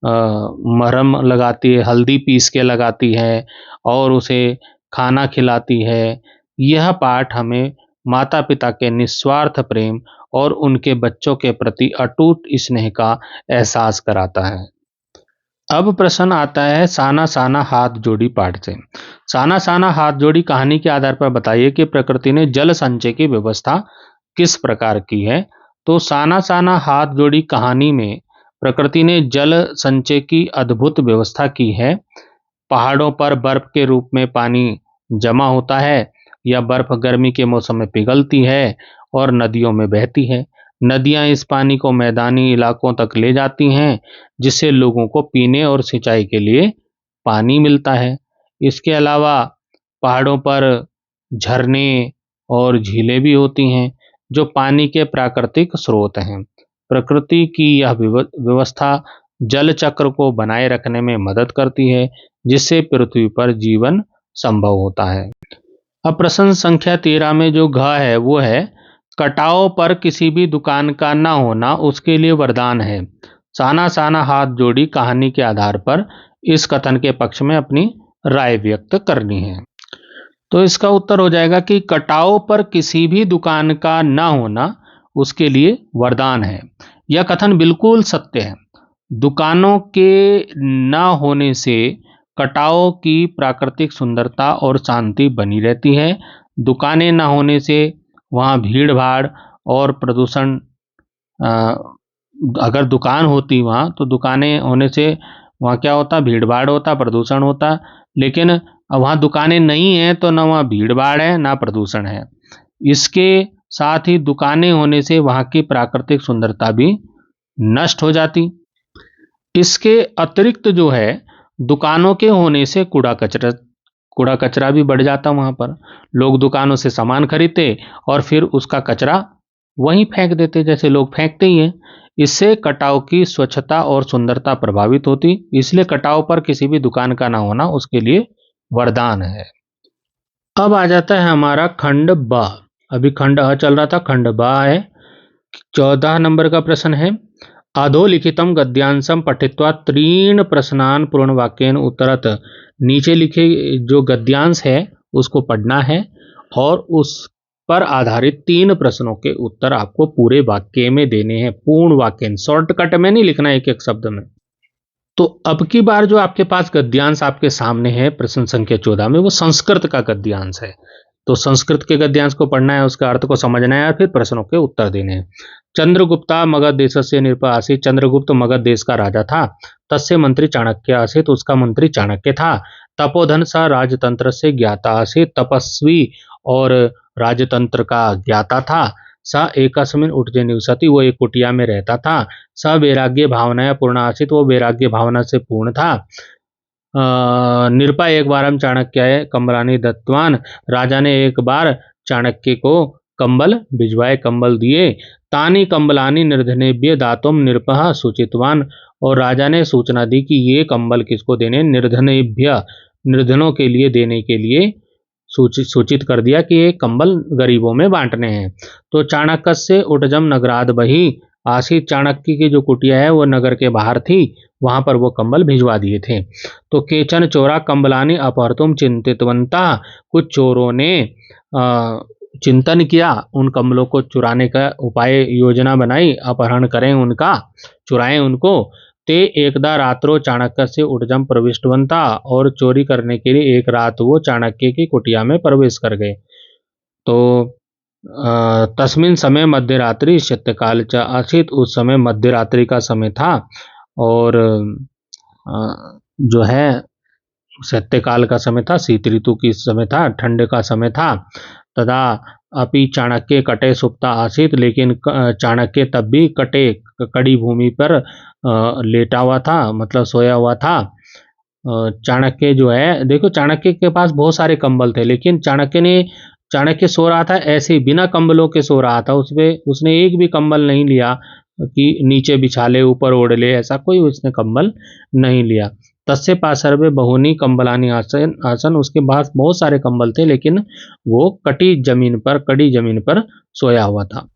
मरहम लगाती है, हल्दी पीस के लगाती है और उसे खाना खिलाती है। यह पाठ हमें माता पिता के निस्वार्थ प्रेम और उनके बच्चों के प्रति अटूट स्नेह का एहसास कराता है। अब प्रश्न आता है साना साना हाथ जोड़ी पाठ से। साना साना हाथ जोड़ी कहानी के आधार पर बताइए कि प्रकृति ने जल संचय की व्यवस्था किस प्रकार की है। तो साना साना हाथ जोड़ी कहानी में प्रकृति ने जल संचय की अद्भुत व्यवस्था की है। पहाड़ों पर बर्फ के रूप में पानी जमा होता है या बर्फ गर्मी के मौसम में पिघलती है और नदियों में बहती है। नदियां इस पानी को मैदानी इलाकों तक ले जाती हैं, जिससे लोगों को पीने और सिंचाई के लिए पानी मिलता है। इसके अलावा पहाड़ों पर झरने और झीलें भी होती हैं, जो पानी के प्राकृतिक स्रोत हैं। प्रकृति की यह व्यवस्था जल चक्र को बनाए रखने में मदद करती है, जिससे पृथ्वी पर जीवन संभव होता है। अब प्रश्न संख्या 13 में जो घ है वो है, कटाव पर किसी भी दुकान का ना होना उसके लिए वरदान है। साना साना हाथ जोड़ी कहानी के आधार पर इस कथन के पक्ष में अपनी राय व्यक्त करनी है। तो इसका उत्तर हो जाएगा कि कटाव पर किसी भी दुकान का ना होना उसके लिए वरदान है। यह कथन बिल्कुल सत्य है। दुकानों के ना होने से कटाव की प्राकृतिक सुंदरता और शांति बनी रहती है। दुकानें ना होने से वहाँ भीड़ भाड़ और प्रदूषण, अगर दुकान होती वहाँ तो दुकानें होने से वहाँ क्या होता, भीड़ भाड़ होता, प्रदूषण होता। लेकिन वहाँ दुकानें नहीं हैं तो ना वहाँ भीड़ भाड़ है ना प्रदूषण है। इसके साथ ही दुकानें होने से वहाँ की प्राकृतिक सुंदरता भी नष्ट हो जाती। इसके अतिरिक्त जो है, दुकानों के होने से कूड़ा कचरा भी बढ़ जाता। वहाँ पर लोग दुकानों से सामान खरीदते और फिर उसका कचरा वहीं फेंक देते, जैसे लोग फेंकते ही हैं। इससे कटाव की स्वच्छता और सुंदरता प्रभावित होती। इसलिए कटाव पर किसी भी दुकान का ना होना उसके लिए वरदान है। अब आ जाता है हमारा खंड ब। अभी खंड अ चल रहा था, खंड ब है। 14 नंबर का प्रश्न है, अधोलिखितम गद्यांशम पठित्वा त्रीण प्रश्नान पूर्ण वाक्येन उत्तरत। नीचे लिखे जो गद्यांश है उसको पढ़ना है और उस पर आधारित 3 प्रश्नों के उत्तर आपको पूरे वाक्य में देने हैं, पूर्ण वाक्य, शॉर्टकट में नहीं लिखना एक एक शब्द में। तो अब की बार जो आपके पास गद्यांश आपके सामने है प्रश्न संख्या 14 में, वो संस्कृत का गद्यांश है। तो संस्कृत के गद्यांश को पढ़ना है, उसका अर्थ को समझना है और फिर प्रश्नों के उत्तर देने हैं। चंद्रगुप्ता मगध देशस्य नृप आसीत्। चंद्रगुप्त मगध देश का राजा था। तस्य मंत्री चाणक्य आसीत्। उसका मंत्री चाणक्य था। तपोधन सा राजतंत्र से ज्ञाता आसीत्। तपस्वी और राजतंत्र का ज्ञाता था। स एकस्मिन् उटजे निवसति। वो एक कुटिया में रहता था। स वैराग्य भावनाया पूर्ण आसीत्। वो वैराग्य भावना से पूर्ण था। नृपा एक बार हम चाणक्य कंबलानि दत्तवान। राजा ने एक बार चाणक्य को कंबल भिजवाए, कंबल दिए। तानि कंबलानि निर्धनेभ्य दातुम नृपः सूचितवान। और राजा ने सूचना दी कि ये कंबल किसको देने, निर्धनेभ्य, निर्धनों के लिए देने के लिए सूचित कर दिया कि ये कंबल गरीबों में बांटने हैं। तो चाणक्य से उटजम नगराद बही आसी। चाणक्य की जो कुटिया है वो नगर के बाहर थी, वहां पर वो कंबल भिजवा दिए थे। तो केचन चोरा कंबलानि अपहर्तुम चिंतितवंता। कुछ चोरों ने चिंतन किया, उन कंबलों को चुराने का उपाय योजना बनाई, अपहरण करें उनका, चुराएं उनको। ते एकदा रात्रो चाणक्य से उटजम प्रविष्टवंता। और चोरी करने के लिए एक रात वो चाणक्य की कुटिया में प्रवेश कर गए। तो तस्मिन समय मध्यरात्रि शैत्यकाल च आसीत्। उस समय मध्यरात्रि का समय था और जो है शैत्यकाल का समय था, शीत ऋतु की समय था, ठंड का समय था। तदा अपि चाणक्य कटे सुप्ता आसीत्। लेकिन चाणक्य तब भी कटे, कड़ी भूमि पर लेटा हुआ था, मतलब सोया हुआ था। चाणक्य जो है, देखो चाणक्य के पास बहुत सारे कंबल थे, लेकिन चाणक्य सो रहा था ऐसे ही बिना कंबलों के सो रहा था। उसने एक भी कंबल नहीं लिया कि नीचे बिछा ले, ऊपर ओढ़ ले, ऐसा कोई उसने कंबल नहीं लिया। तस्य पार्श्वे बहुनी कंबलानी आसन। उसके पास बहुत सारे कंबल थे, लेकिन वो कड़ी जमीन पर सोया हुआ था।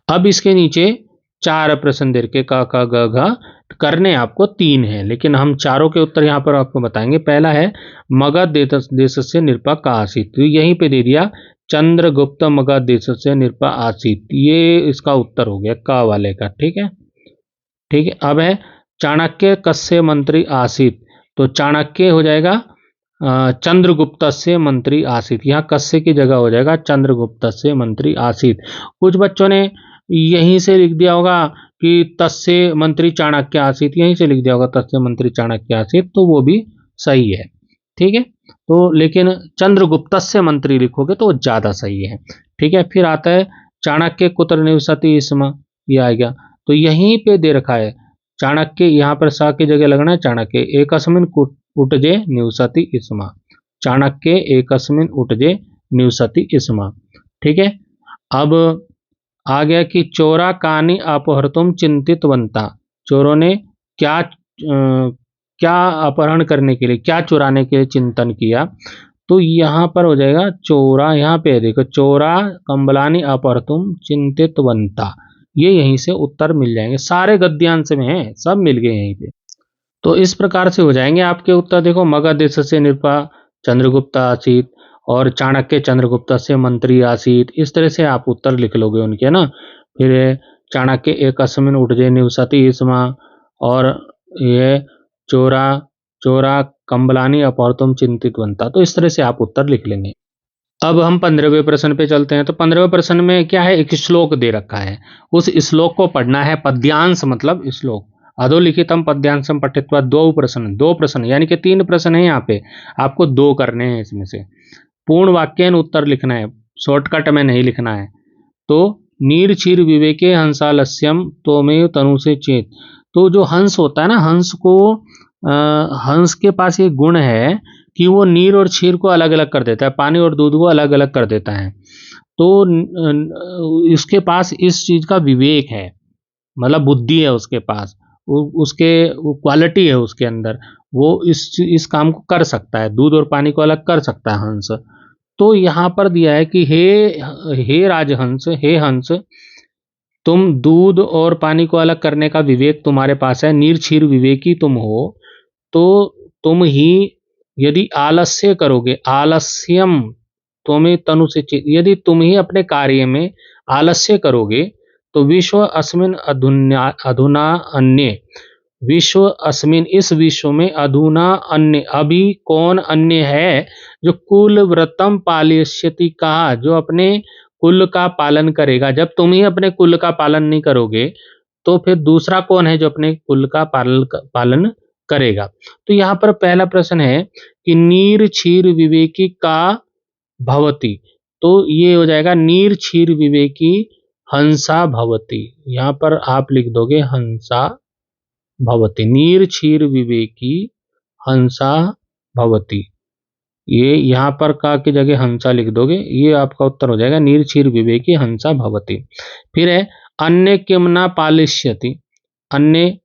अब इसके नीचे 4 प्रश्न दे के क ख ग घ करने आपको 3 हैं, लेकिन हम चारों के उत्तर यहाँ पर आपको बताएंगे। पहला है मगध देश से नृपा का आसीत्। तो यहीं पे दे दिया चंद्रगुप्त मगध देश से नृपा आसीत्, ये इसका उत्तर हो गया क वाले का। ठीक है, अब है चाणक्य कस्य मंत्री आसीत्। तो चाणक्य हो जाएगा चंद्रगुप्तस्य मंत्री आसीत्। यहाँ कस्य की जगह हो जाएगा चंद्रगुप्तस्य मंत्री आसीत्। कुछ बच्चों ने यहीं से लिख दिया होगा कि तस्य मंत्री चाणक्य आसीत्, यहीं से लिख दिया होगा तस्य मंत्री चाणक्य आसीत्, तो वो भी सही है। ठीक है, तो लेकिन चंद्रगुप्तस्य मंत्री लिखोगे तो वो ज्यादा सही है। ठीक है, फिर आता है चाणक्य कुत्र निवसति स्म, ये आ गया। तो यहीं पे दे रखा है चाणक्य, यहाँ पर सा की जगह लगना है चाणक्य। एकस्मिन् उटजे निवसति स्म, चाणक्य एकस्मिन् उटजे निवसति स्म। ठीक है, अब आ गया कि चोरा कानि अपहर्तुम चिंतितवन्ता। चोरों ने क्या अपहरण करने के लिए, क्या चुराने के लिए चिंतन किया। तो यहाँ पर हो जाएगा चोरा, यहाँ पे देखो चोरा कंबलानि अपहर्तुम चिंतितवन्ता, ये यहीं से उत्तर मिल जाएंगे। सारे गद्यांश में हैं, सब मिल गए यहीं पे। तो इस प्रकार से हो जाएंगे आपके उत्तर। देखो मगध से नृपा चंद्रगुप्त आसीत और चाणक्य चंद्रगुप्त से मंत्री आसीत, इस तरह से आप उत्तर लिख लोगे उनके ना। फिर चाणक्य एकस्मिन् उटजे निवसति स्म, और ये चोरा चोरा कंबलानि अपहर्तुम चिंतितवन्ता, तो इस तरह से आप उत्तर लिख लेंगे। अब हम 15वें प्रश्न पे चलते हैं। तो 15वें प्रश्न में क्या है, एक श्लोक दे रखा है, उस श्लोक को पढ़ना है। पद्यांश मतलब श्लोक। अधोलिखितम पद्यांशम पठित्वा दो प्रश्न यानी कि 3 प्रश्न है यहाँ पे, आपको 2 करने हैं इसमें से। पूर्ण वाक्यन उत्तर लिखना है, शॉर्टकट में नहीं लिखना है। तो नीर क्षीर विवेके हंसालस्यम तोमेव तनु से चेत। तो जो हंस होता है ना, हंस को हंस के पास ये गुण है कि वो नीर और क्षीर को अलग अलग कर देता है, पानी और दूध को अलग अलग कर देता है। तो इसके पास इस चीज का विवेक है, मतलब बुद्धि है उसके पास, उसके क्वालिटी है उसके अंदर, वो इस काम को कर सकता है, दूध और पानी को अलग कर सकता है हंस। तो यहाँ पर दिया है कि हे राजहंस, हे हंस, तुम दूध और पानी को अलग करने का विवेक तुम्हारे पास है, नीर क्षीर विवेकी तुम हो। तो तुम ही यदि आलस्य करोगे, आलस्यम तुम्हें तनु से यदि तुम ही अपने कार्य में आलस्य करोगे, तो विश्व अस्मिन अधुना अन्य, विश्व अस्मिन इस विश्व में, अधुना अन्य अभी कौन अन्य है, जो कुल व्रतम पालिष्यति कहा, जो अपने कुल का पालन करेगा। जब तुम ही अपने कुल का पालन नहीं करोगे तो फिर दूसरा कौन है जो अपने कुल का पालन करेगा। तो यहाँ पर पहला प्रश्न है कि नीर क्षीर विवेकी का भवती, तो ये हो जाएगा नीर क्षीर विवेकी हंसा भवती। यहाँ पर आप लिख दोगे हंसा भवती, नीर क्षीर विवेकी हंसा भवती, ये यहाँ पर का की जगह हंसा लिख दोगे, ये आपका उत्तर हो जाएगा नीर क्षीर विवेकी हंसा भवती। फिर है अन्य किम न पालिष्यति, अन्य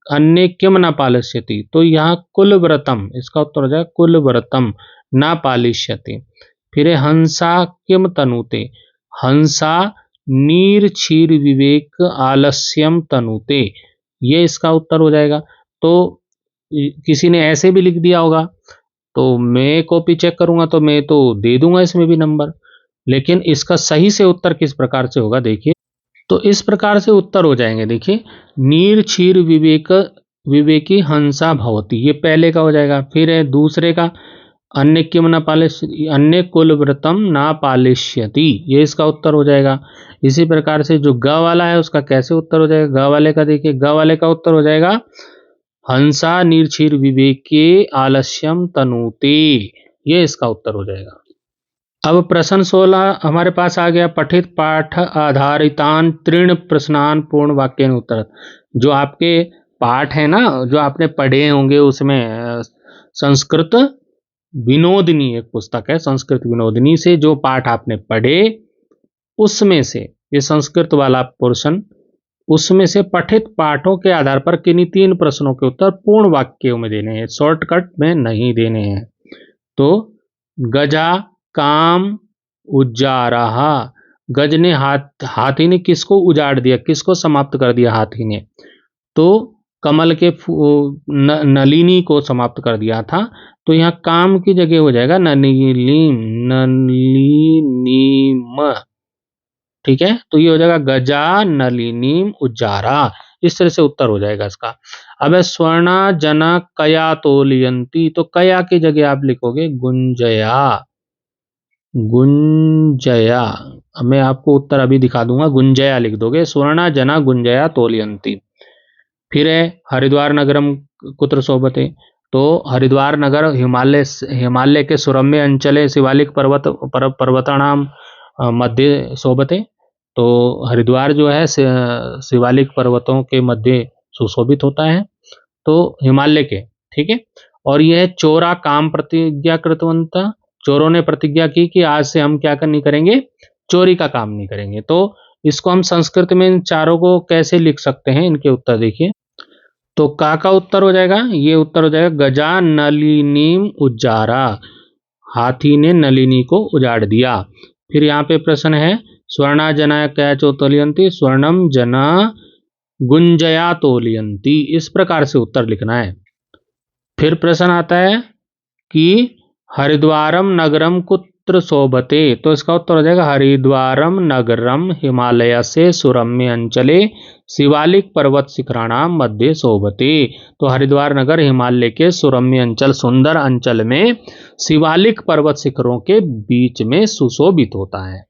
अन्य किम न पालिष्यति, तो यहाँ कुल व्रतम, इसका उत्तर हो जाएगा कुल व्रतम न पालिष्यति। फिर है हंसा किम तनुते, हंसा नीर क्षीर विवेक आलस्यम तनुते, ये इसका उत्तर हो जाएगा। तो किसी ने ऐसे भी लिख दिया होगा, तो मैं कॉपी चेक करूंगा तो मैं तो दे दूंगा इसमें भी नंबर, लेकिन इसका सही से उत्तर किस प्रकार से होगा देखिए। तो इस प्रकार से उत्तर हो जाएंगे, देखिए नीर क्षीर विवेकी हंसा भवती, ये पहले का हो जाएगा। फिर है दूसरे का अन्य किम न पालिष्यति, अन्य कुल व्रतम ना पालिष्यति, ये इसका उत्तर हो जाएगा। इसी प्रकार से जो ग वाला है उसका कैसे उत्तर हो जाएगा, ग वाले का देखिए, ग वाले का उत्तर हो जाएगा हंसा निर्क्षीर विवेके आलस्यम तनुते, ये इसका उत्तर हो जाएगा। अब प्रश्न 16 हमारे पास आ गया, पठित पाठ आधारितान तृण प्रश्नान पूर्ण वाक्य उत्तर। जो आपके पाठ है ना, जो आपने पढ़े होंगे उसमें संस्कृत विनोदिनी एक पुस्तक है, संस्कृत विनोदिनी से जो पाठ आपने पढ़े उसमें से, ये संस्कृत वाला पोर्शन, उसमें से पठित पाठों के आधार पर किन्हीं 3 प्रश्नों के उत्तर पूर्ण वाक्यों में देने हैं, शॉर्टकट में नहीं देने हैं। तो गजा काम उजारहा, गज ने हाथी ने किसको उजाड़ दिया, किसको समाप्त कर दिया हाथी ने, तो कमल के नलिनी को समाप्त कर दिया था। तो यहाँ काम की जगह हो जाएगा नलिनीम, नलिनीम, ठीक है। तो ये हो जाएगा गजा नलिनीम उजारा, इस तरह से उत्तर हो जाएगा इसका। अब है स्वर्णा जना कया तोलयंती, तो कया की जगह आप लिखोगे गुंजया, गुंजया। अब मैं आपको उत्तर अभी दिखा दूंगा, गुंजया लिख दोगे, स्वर्णा जना गुंजया तोलयंती। फिर है हरिद्वार नगरम कुत्र शोभते, तो हरिद्वार नगर हिमालय के सुरम्य अंचले शिवालिक पर्वतानाम मध्य शोभते, तो हरिद्वार जो है शिवालिक पर्वतों के मध्य सुशोभित होता है, तो हिमालय के, ठीक है। और यह चोरा काम प्रतिज्ञा कृतवंता, चोरों ने प्रतिज्ञा की कि आज से हम क्या नहीं करेंगे, चोरी का काम नहीं करेंगे। तो इसको हम संस्कृत में इन चारों को कैसे लिख सकते हैं, इनके उत्तर देखिए। तो का उत्तर हो जाएगा, ये उत्तर हो जाएगा गजा नलिनीम उजारा, हाथी ने नलिनी को उजाड़ दिया। फिर यहाँ पे प्रश्न है स्वर्णा जना क्या चोतलियंती, स्वर्णम जना गुंजया तोलियंती, इस प्रकार से उत्तर लिखना है। फिर प्रश्न आता है कि हरिद्वारम नगरम कुत्र शोभते, तो इसका उत्तर हो जाएगा हरिद्वारम नगरम हिमालय से सुरम्य अंचले शिवालिक पर्वत शिखराणाम मध्य शोभते, तो हरिद्वार नगर हिमालय के सुरम्य अंचल, सुंदर अंचल में शिवालिक पर्वत शिखरों के बीच में सुशोभित होता है।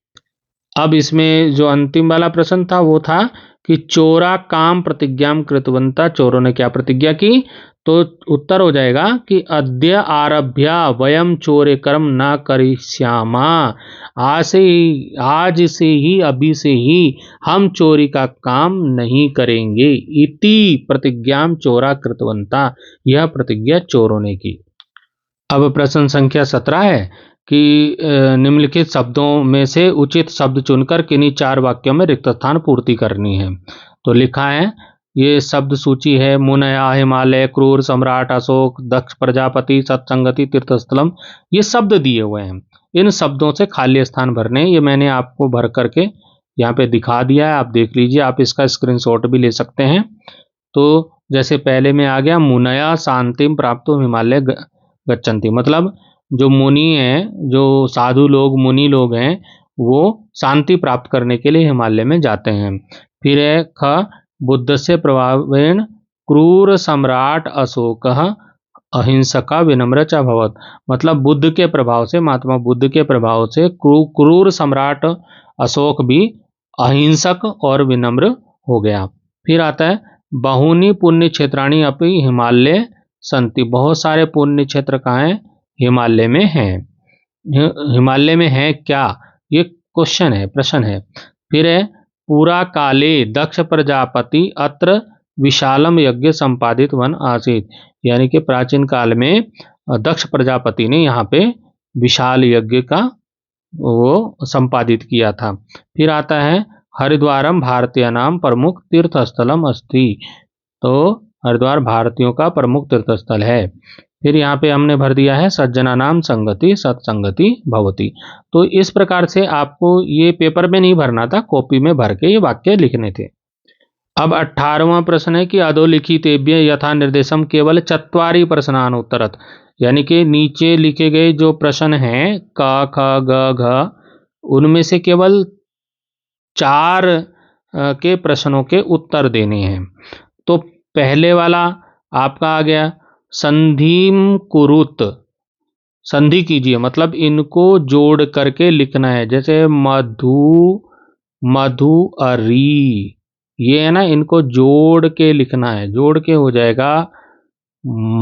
अब इसमें जो अंतिम वाला प्रश्न था वो था कि चोरा काम प्रतिज्ञा कृतवंता, चोरों ने क्या प्रतिज्ञा की, तो उत्तर हो जाएगा कि अद्य आरभ्य वयम चोरे कर्म न करिष्यामा, आज से ही, अभी से ही हम चोरी का काम नहीं करेंगे। इति प्रतिज्ञा चोरा कृतवंता, यह प्रतिज्ञा चोरों ने की। अब प्रश्न संख्या 17 है कि निम्नलिखित शब्दों में से उचित शब्द चुनकर किन्हीं 4 वाक्यों में रिक्त स्थान पूर्ति करनी है। तो लिखा है, ये शब्द सूची है, मुनया, हिमालय, क्रूर सम्राट, अशोक, दक्ष प्रजापति, सत्संगति, तीर्थस्थलम, ये शब्द दिए हुए हैं। इन शब्दों से खाली स्थान भरने, ये मैंने आपको भर करके यहाँ पे दिखा दिया है, आप देख लीजिए, आप इसका स्क्रीनशॉट भी ले सकते हैं। तो जैसे पहले में आ गया मुनया शांतिम प्राप्त हिमालय गच्छन्ति, मतलब जो मुनि हैं, जो साधु लोग, मुनि लोग हैं, वो शांति प्राप्त करने के लिए हिमालय में जाते हैं। फिर है ख बुद्ध से प्रभावेण क्रूर सम्राट अशोक अहिंसका विनम्र च भवत, मतलब बुद्ध के प्रभाव से, महात्मा बुद्ध के प्रभाव से क्रूर सम्राट अशोक भी अहिंसक और विनम्र हो गया। फिर आता है बहुनी पुण्य क्षेत्राणी अपि हिमालय संति, बहुत सारे पुण्य क्षेत्र कहाँ हैं, हिमालय में हैं। हिमालय में है क्या, ये क्वेश्चन है, प्रश्न है। फिर है पूरा काले दक्ष प्रजापति अत्र विशालम यज्ञ संपादित वन आसीत, यानी कि प्राचीन काल में दक्ष प्रजापति ने यहाँ पे विशाल यज्ञ का वो संपादित किया था। फिर आता है हरिद्वारम भारतीय नाम प्रमुख तीर्थ स्थलम अस्ति, तो हरिद्वार भारतीयों का प्रमुख तीर्थस्थल है। फिर यहाँ पे हमने भर दिया है सज्जना नाम संगति सत्संगति भवती। तो इस प्रकार से आपको ये पेपर में नहीं भरना था, कॉपी में भर के ये वाक्य लिखने थे। अब 18वां प्रश्न है कि अधोलिखितेभ्य यथा निर्देशम केवल 4 प्रश्नान उत्तरत, यानी कि नीचे लिखे गए जो प्रश्न हैं क ख ग घ, उनमें से केवल 4 के प्रश्नों के उत्तर देने हैं। तो पहले वाला आपका आ गया संधिम कुरुत, संधि कीजिए, मतलब इनको जोड़ करके लिखना है, जैसे मधु मधु अरी, ये है ना, इनको जोड़ के लिखना है, जोड़ के हो जाएगा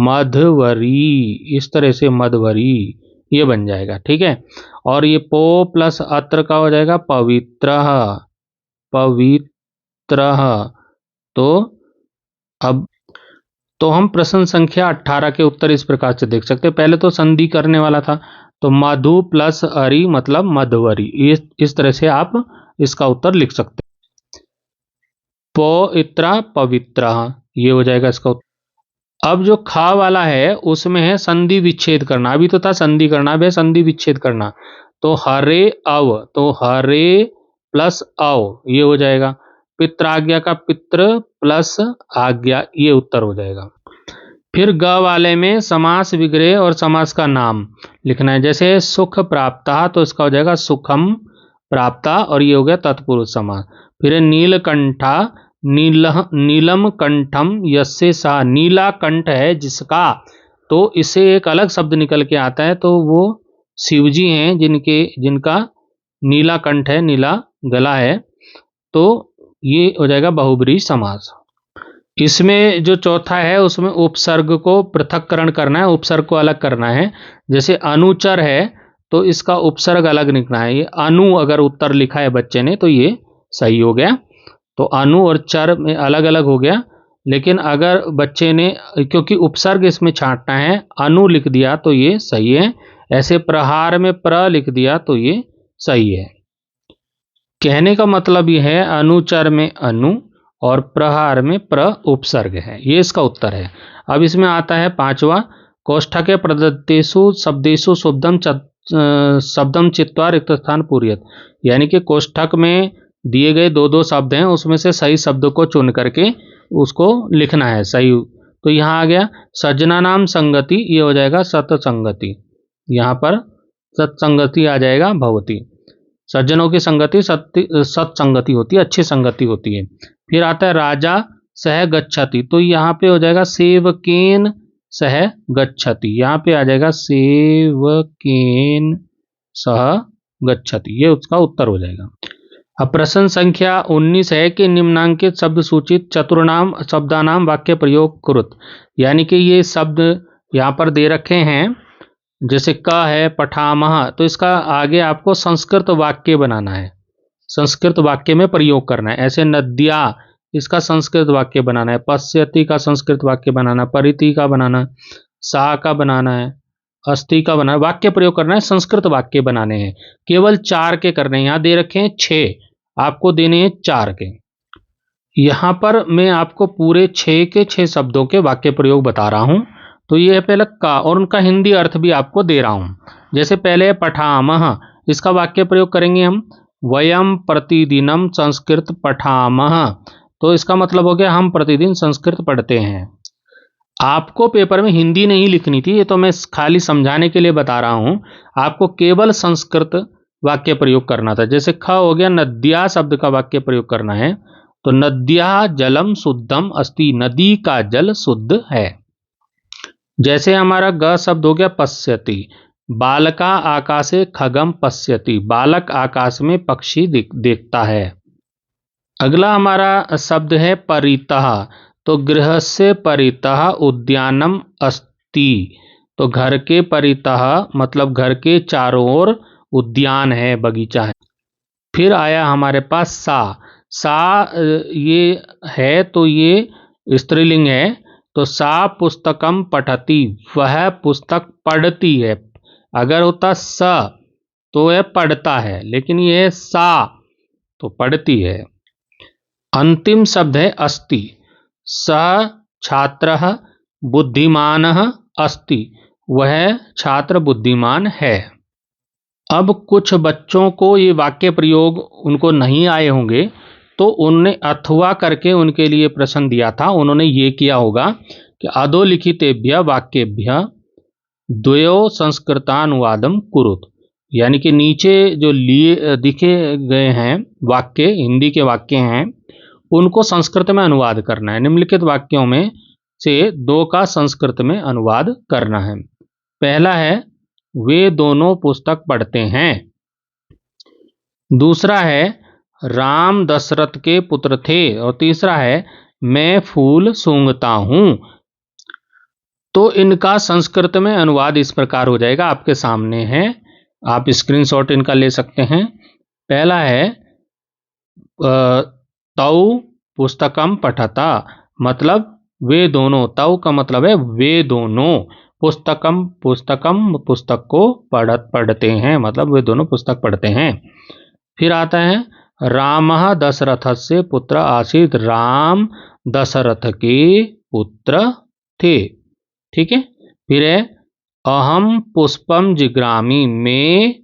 मधवरी, इस तरह से मधवरी ये बन जाएगा, ठीक है। और ये पो प्लस अत्र का हो जाएगा पवित्र, पवित्र। तो अब तो हम प्रश्न संख्या 18 के उत्तर इस प्रकार से देख सकते हैं। पहले तो संधि करने वाला था, तो मधु प्लस अरि मतलब मधुवरी, इस तरह से आप इसका उत्तर लिख सकते हैं। पवित्र पवित्र, ये हो जाएगा इसका उत्तर। अब जो खा वाला है उसमें है संधि विच्छेद करना, अभी तो था संधि करना, अब है संधि विच्छेद करना। तो हरे अव, तो हरे प्लस अव ये हो जाएगा। पित्राज्ञा का पित्र प्लस आज्ञा, ये उत्तर हो जाएगा। फिर ग वाले में समास विग्रह और समास का नाम लिखना है, जैसे सुख प्राप्ता, तो इसका हो जाएगा सुखम प्राप्ता, और ये हो गया तत्पुरुष समास। फिर नीलकंठा नीलम कंठम यस्य सा, नीला कंठ है जिसका, तो इससे एक अलग शब्द निकल के आता है, तो वो शिवजी हैं जिनका नीला कंठ है, नीला गला है, तो ये हो जाएगा बहुब्रीहि समास। इसमें जो चौथा है उसमें उपसर्ग को पृथक्करण करना है, उपसर्ग को अलग करना है। जैसे अनुचर है तो इसका उपसर्ग अलग लिखना है, ये अनु अगर उत्तर लिखा है बच्चे ने तो ये सही हो गया, तो अनु और चर में अलग अलग हो गया। लेकिन अगर बच्चे ने, क्योंकि उपसर्ग इसमें छांटना है, अनु लिख दिया तो ये सही है, ऐसे प्रहार में प्र लिख दिया तो ये सही है। कहने का मतलब ये है अनुचर में अनु और प्रहार में प्र उपसर्ग है, ये इसका उत्तर है। अब इसमें आता है पांचवा, कोष्ठके प्रदत्तेषु शब्देषु शब्दम चित्वा रिक्त स्थान पूरयत, यानी कि कोष्ठक में दिए गए दो दो शब्द हैं, उसमें से सही शब्द को चुन करके उसको लिखना है सही। तो यहाँ आ गया सज्जना नाम संगति, ये हो जाएगा सतसंगति, यहाँ पर सत्संगति आ जाएगा भवती। सज्जनों की संगति सत्संगति होती है, अच्छी संगति होती है। फिर आता है राजा सह गच्छति, तो यहाँ पे हो जाएगा सेवकेन सह गच्छति, यहाँ पे आ जाएगा सेवकेन सह गच्छति, ये उसका उत्तर हो जाएगा। अब प्रश्न संख्या 19 है कि निम्नांकित शब्द सूचित चतुर्नाम शब्दानाम वाक्य प्रयोग कुरुत, यानी कि ये शब्द यहाँ पर दे रखे हैं, जैसे क है पठामह, तो इसका आगे आपको संस्कृत वाक्य बनाना है, संस्कृत वाक्य में प्रयोग करना है। ऐसे नद्या, इसका संस्कृत वाक्य बनाना है, पश्यति का संस्कृत वाक्य बनाना, परिति का बनाना, सा का बनाना है, अस्थि का बनाना, वाक्य प्रयोग करना है, संस्कृत वाक्य बनाने हैं। केवल 4 के करने हैं, यहाँ दे रखे हैं 6, आपको देने हैं 4 के। यहाँ पर मैं आपको पूरे 6 के 6 शब्दों के वाक्य प्रयोग बता रहा हूँ। तो ये है पहले का, और उनका हिंदी अर्थ भी आपको दे रहा हूँ। जैसे पहले पठामह, इसका वाक्य प्रयोग करेंगे हम, वयम प्रतिदिनम संस्कृत पठामह, तो इसका मतलब हो गया हम प्रतिदिन संस्कृत पढ़ते हैं। आपको पेपर में हिंदी नहीं लिखनी थी, ये तो मैं खाली समझाने के लिए बता रहा हूँ, आपको केवल संस्कृत वाक्य प्रयोग करना था। जैसे ख हो गया, नद्या शब्द का वाक्य प्रयोग करना है, तो नद्या जलम शुद्धम अस्ति, नदी का जल शुद्ध है। जैसे हमारा ग शब्द हो गया पश्यति, बालका आकाशे खगम पश्यति, बालक आकाश में पक्षी देखता है। अगला हमारा शब्द है परितः, तो गृह से परितः उद्यानम अस्ति, तो घर के परितः मतलब घर के चारों ओर उद्यान है, बगीचा है। फिर आया हमारे पास सा ये है तो ये स्त्रीलिंग है, तो सा पुस्तकम पठति, वह पुस्तक पढ़ती है। अगर होता स तो यह पढ़ता है, लेकिन यह सा तो पढ़ती है। अंतिम शब्द है अस्ति, स छात्रः बुद्धिमानः अस्ति, वह छात्र बुद्धिमान है। अब कुछ बच्चों को ये वाक्य प्रयोग उनको नहीं आए होंगे, तो उनने अथवा करके उनके लिए प्रश्न दिया था। उन्होंने ये किया होगा कि अधोलिखितेभ्य वाक्येभ्य द्वयो संस्कृतानुवादम कुरुत, यानी कि नीचे जो लिए दिखे गए हैं वाक्य, हिंदी के वाक्य हैं, उनको संस्कृत में अनुवाद करना है। निम्नलिखित वाक्यों में से 2 का संस्कृत में अनुवाद करना है। पहला है वे दोनों पुस्तक पढ़ते हैं, दूसरा है राम दशरथ के पुत्र थे, और तीसरा है मैं फूल सूंघता हूं। तो इनका संस्कृत में अनुवाद इस प्रकार हो जाएगा, आपके सामने है, आप स्क्रीनशॉट इनका ले सकते हैं। पहला है तौ पुस्तकम पठता, मतलब वे दोनों, तौ का मतलब है वे दोनों, पुस्तकम पुस्तक को पढ़ते हैं, मतलब वे दोनों पुस्तक पढ़ते हैं। फिर आता है रामः दशरथस्य पुत्र आसीत्, राम दशरथ के पुत्र थे। ठीक है। फिर है अहम पुष्पम जिग्रामी, मैं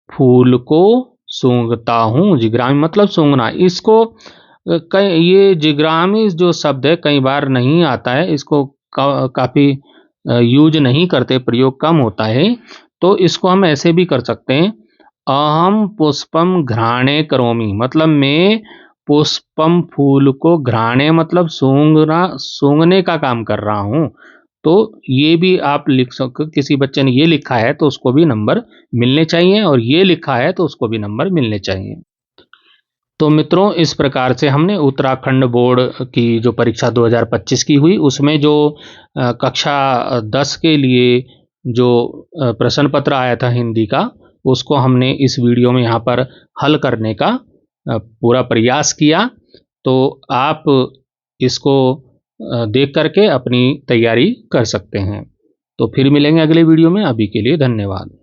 फूल को सूंघता हूँ। जिग्रामी मतलब सूंघना। इसको ये जिग्रामी जो शब्द है कई बार नहीं आता है, इसको काफ़ी यूज नहीं करते, प्रयोग कम होता है, तो इसको हम ऐसे भी कर सकते हैं, अहम पुष्पम घ्राणे करोमि, मतलब मैं पुष्पम फूल को घ्राणे मतलब सूंघने का काम कर रहा हूँ। तो ये भी आप लिख सको, किसी बच्चे ने ये लिखा है तो उसको भी नंबर मिलने चाहिए, और ये लिखा है तो उसको भी नंबर मिलने चाहिए। तो मित्रों, इस प्रकार से हमने उत्तराखंड बोर्ड की जो परीक्षा 2025 की हुई, उसमें जो कक्षा 10 के लिए जो प्रश्न पत्र आया था हिंदी का, उसको हमने इस वीडियो में यहाँ पर हल करने का पूरा प्रयास किया। तो आप इसको देख करके अपनी तैयारी कर सकते हैं। तो फिर मिलेंगे अगले वीडियो में। अभी के लिए धन्यवाद।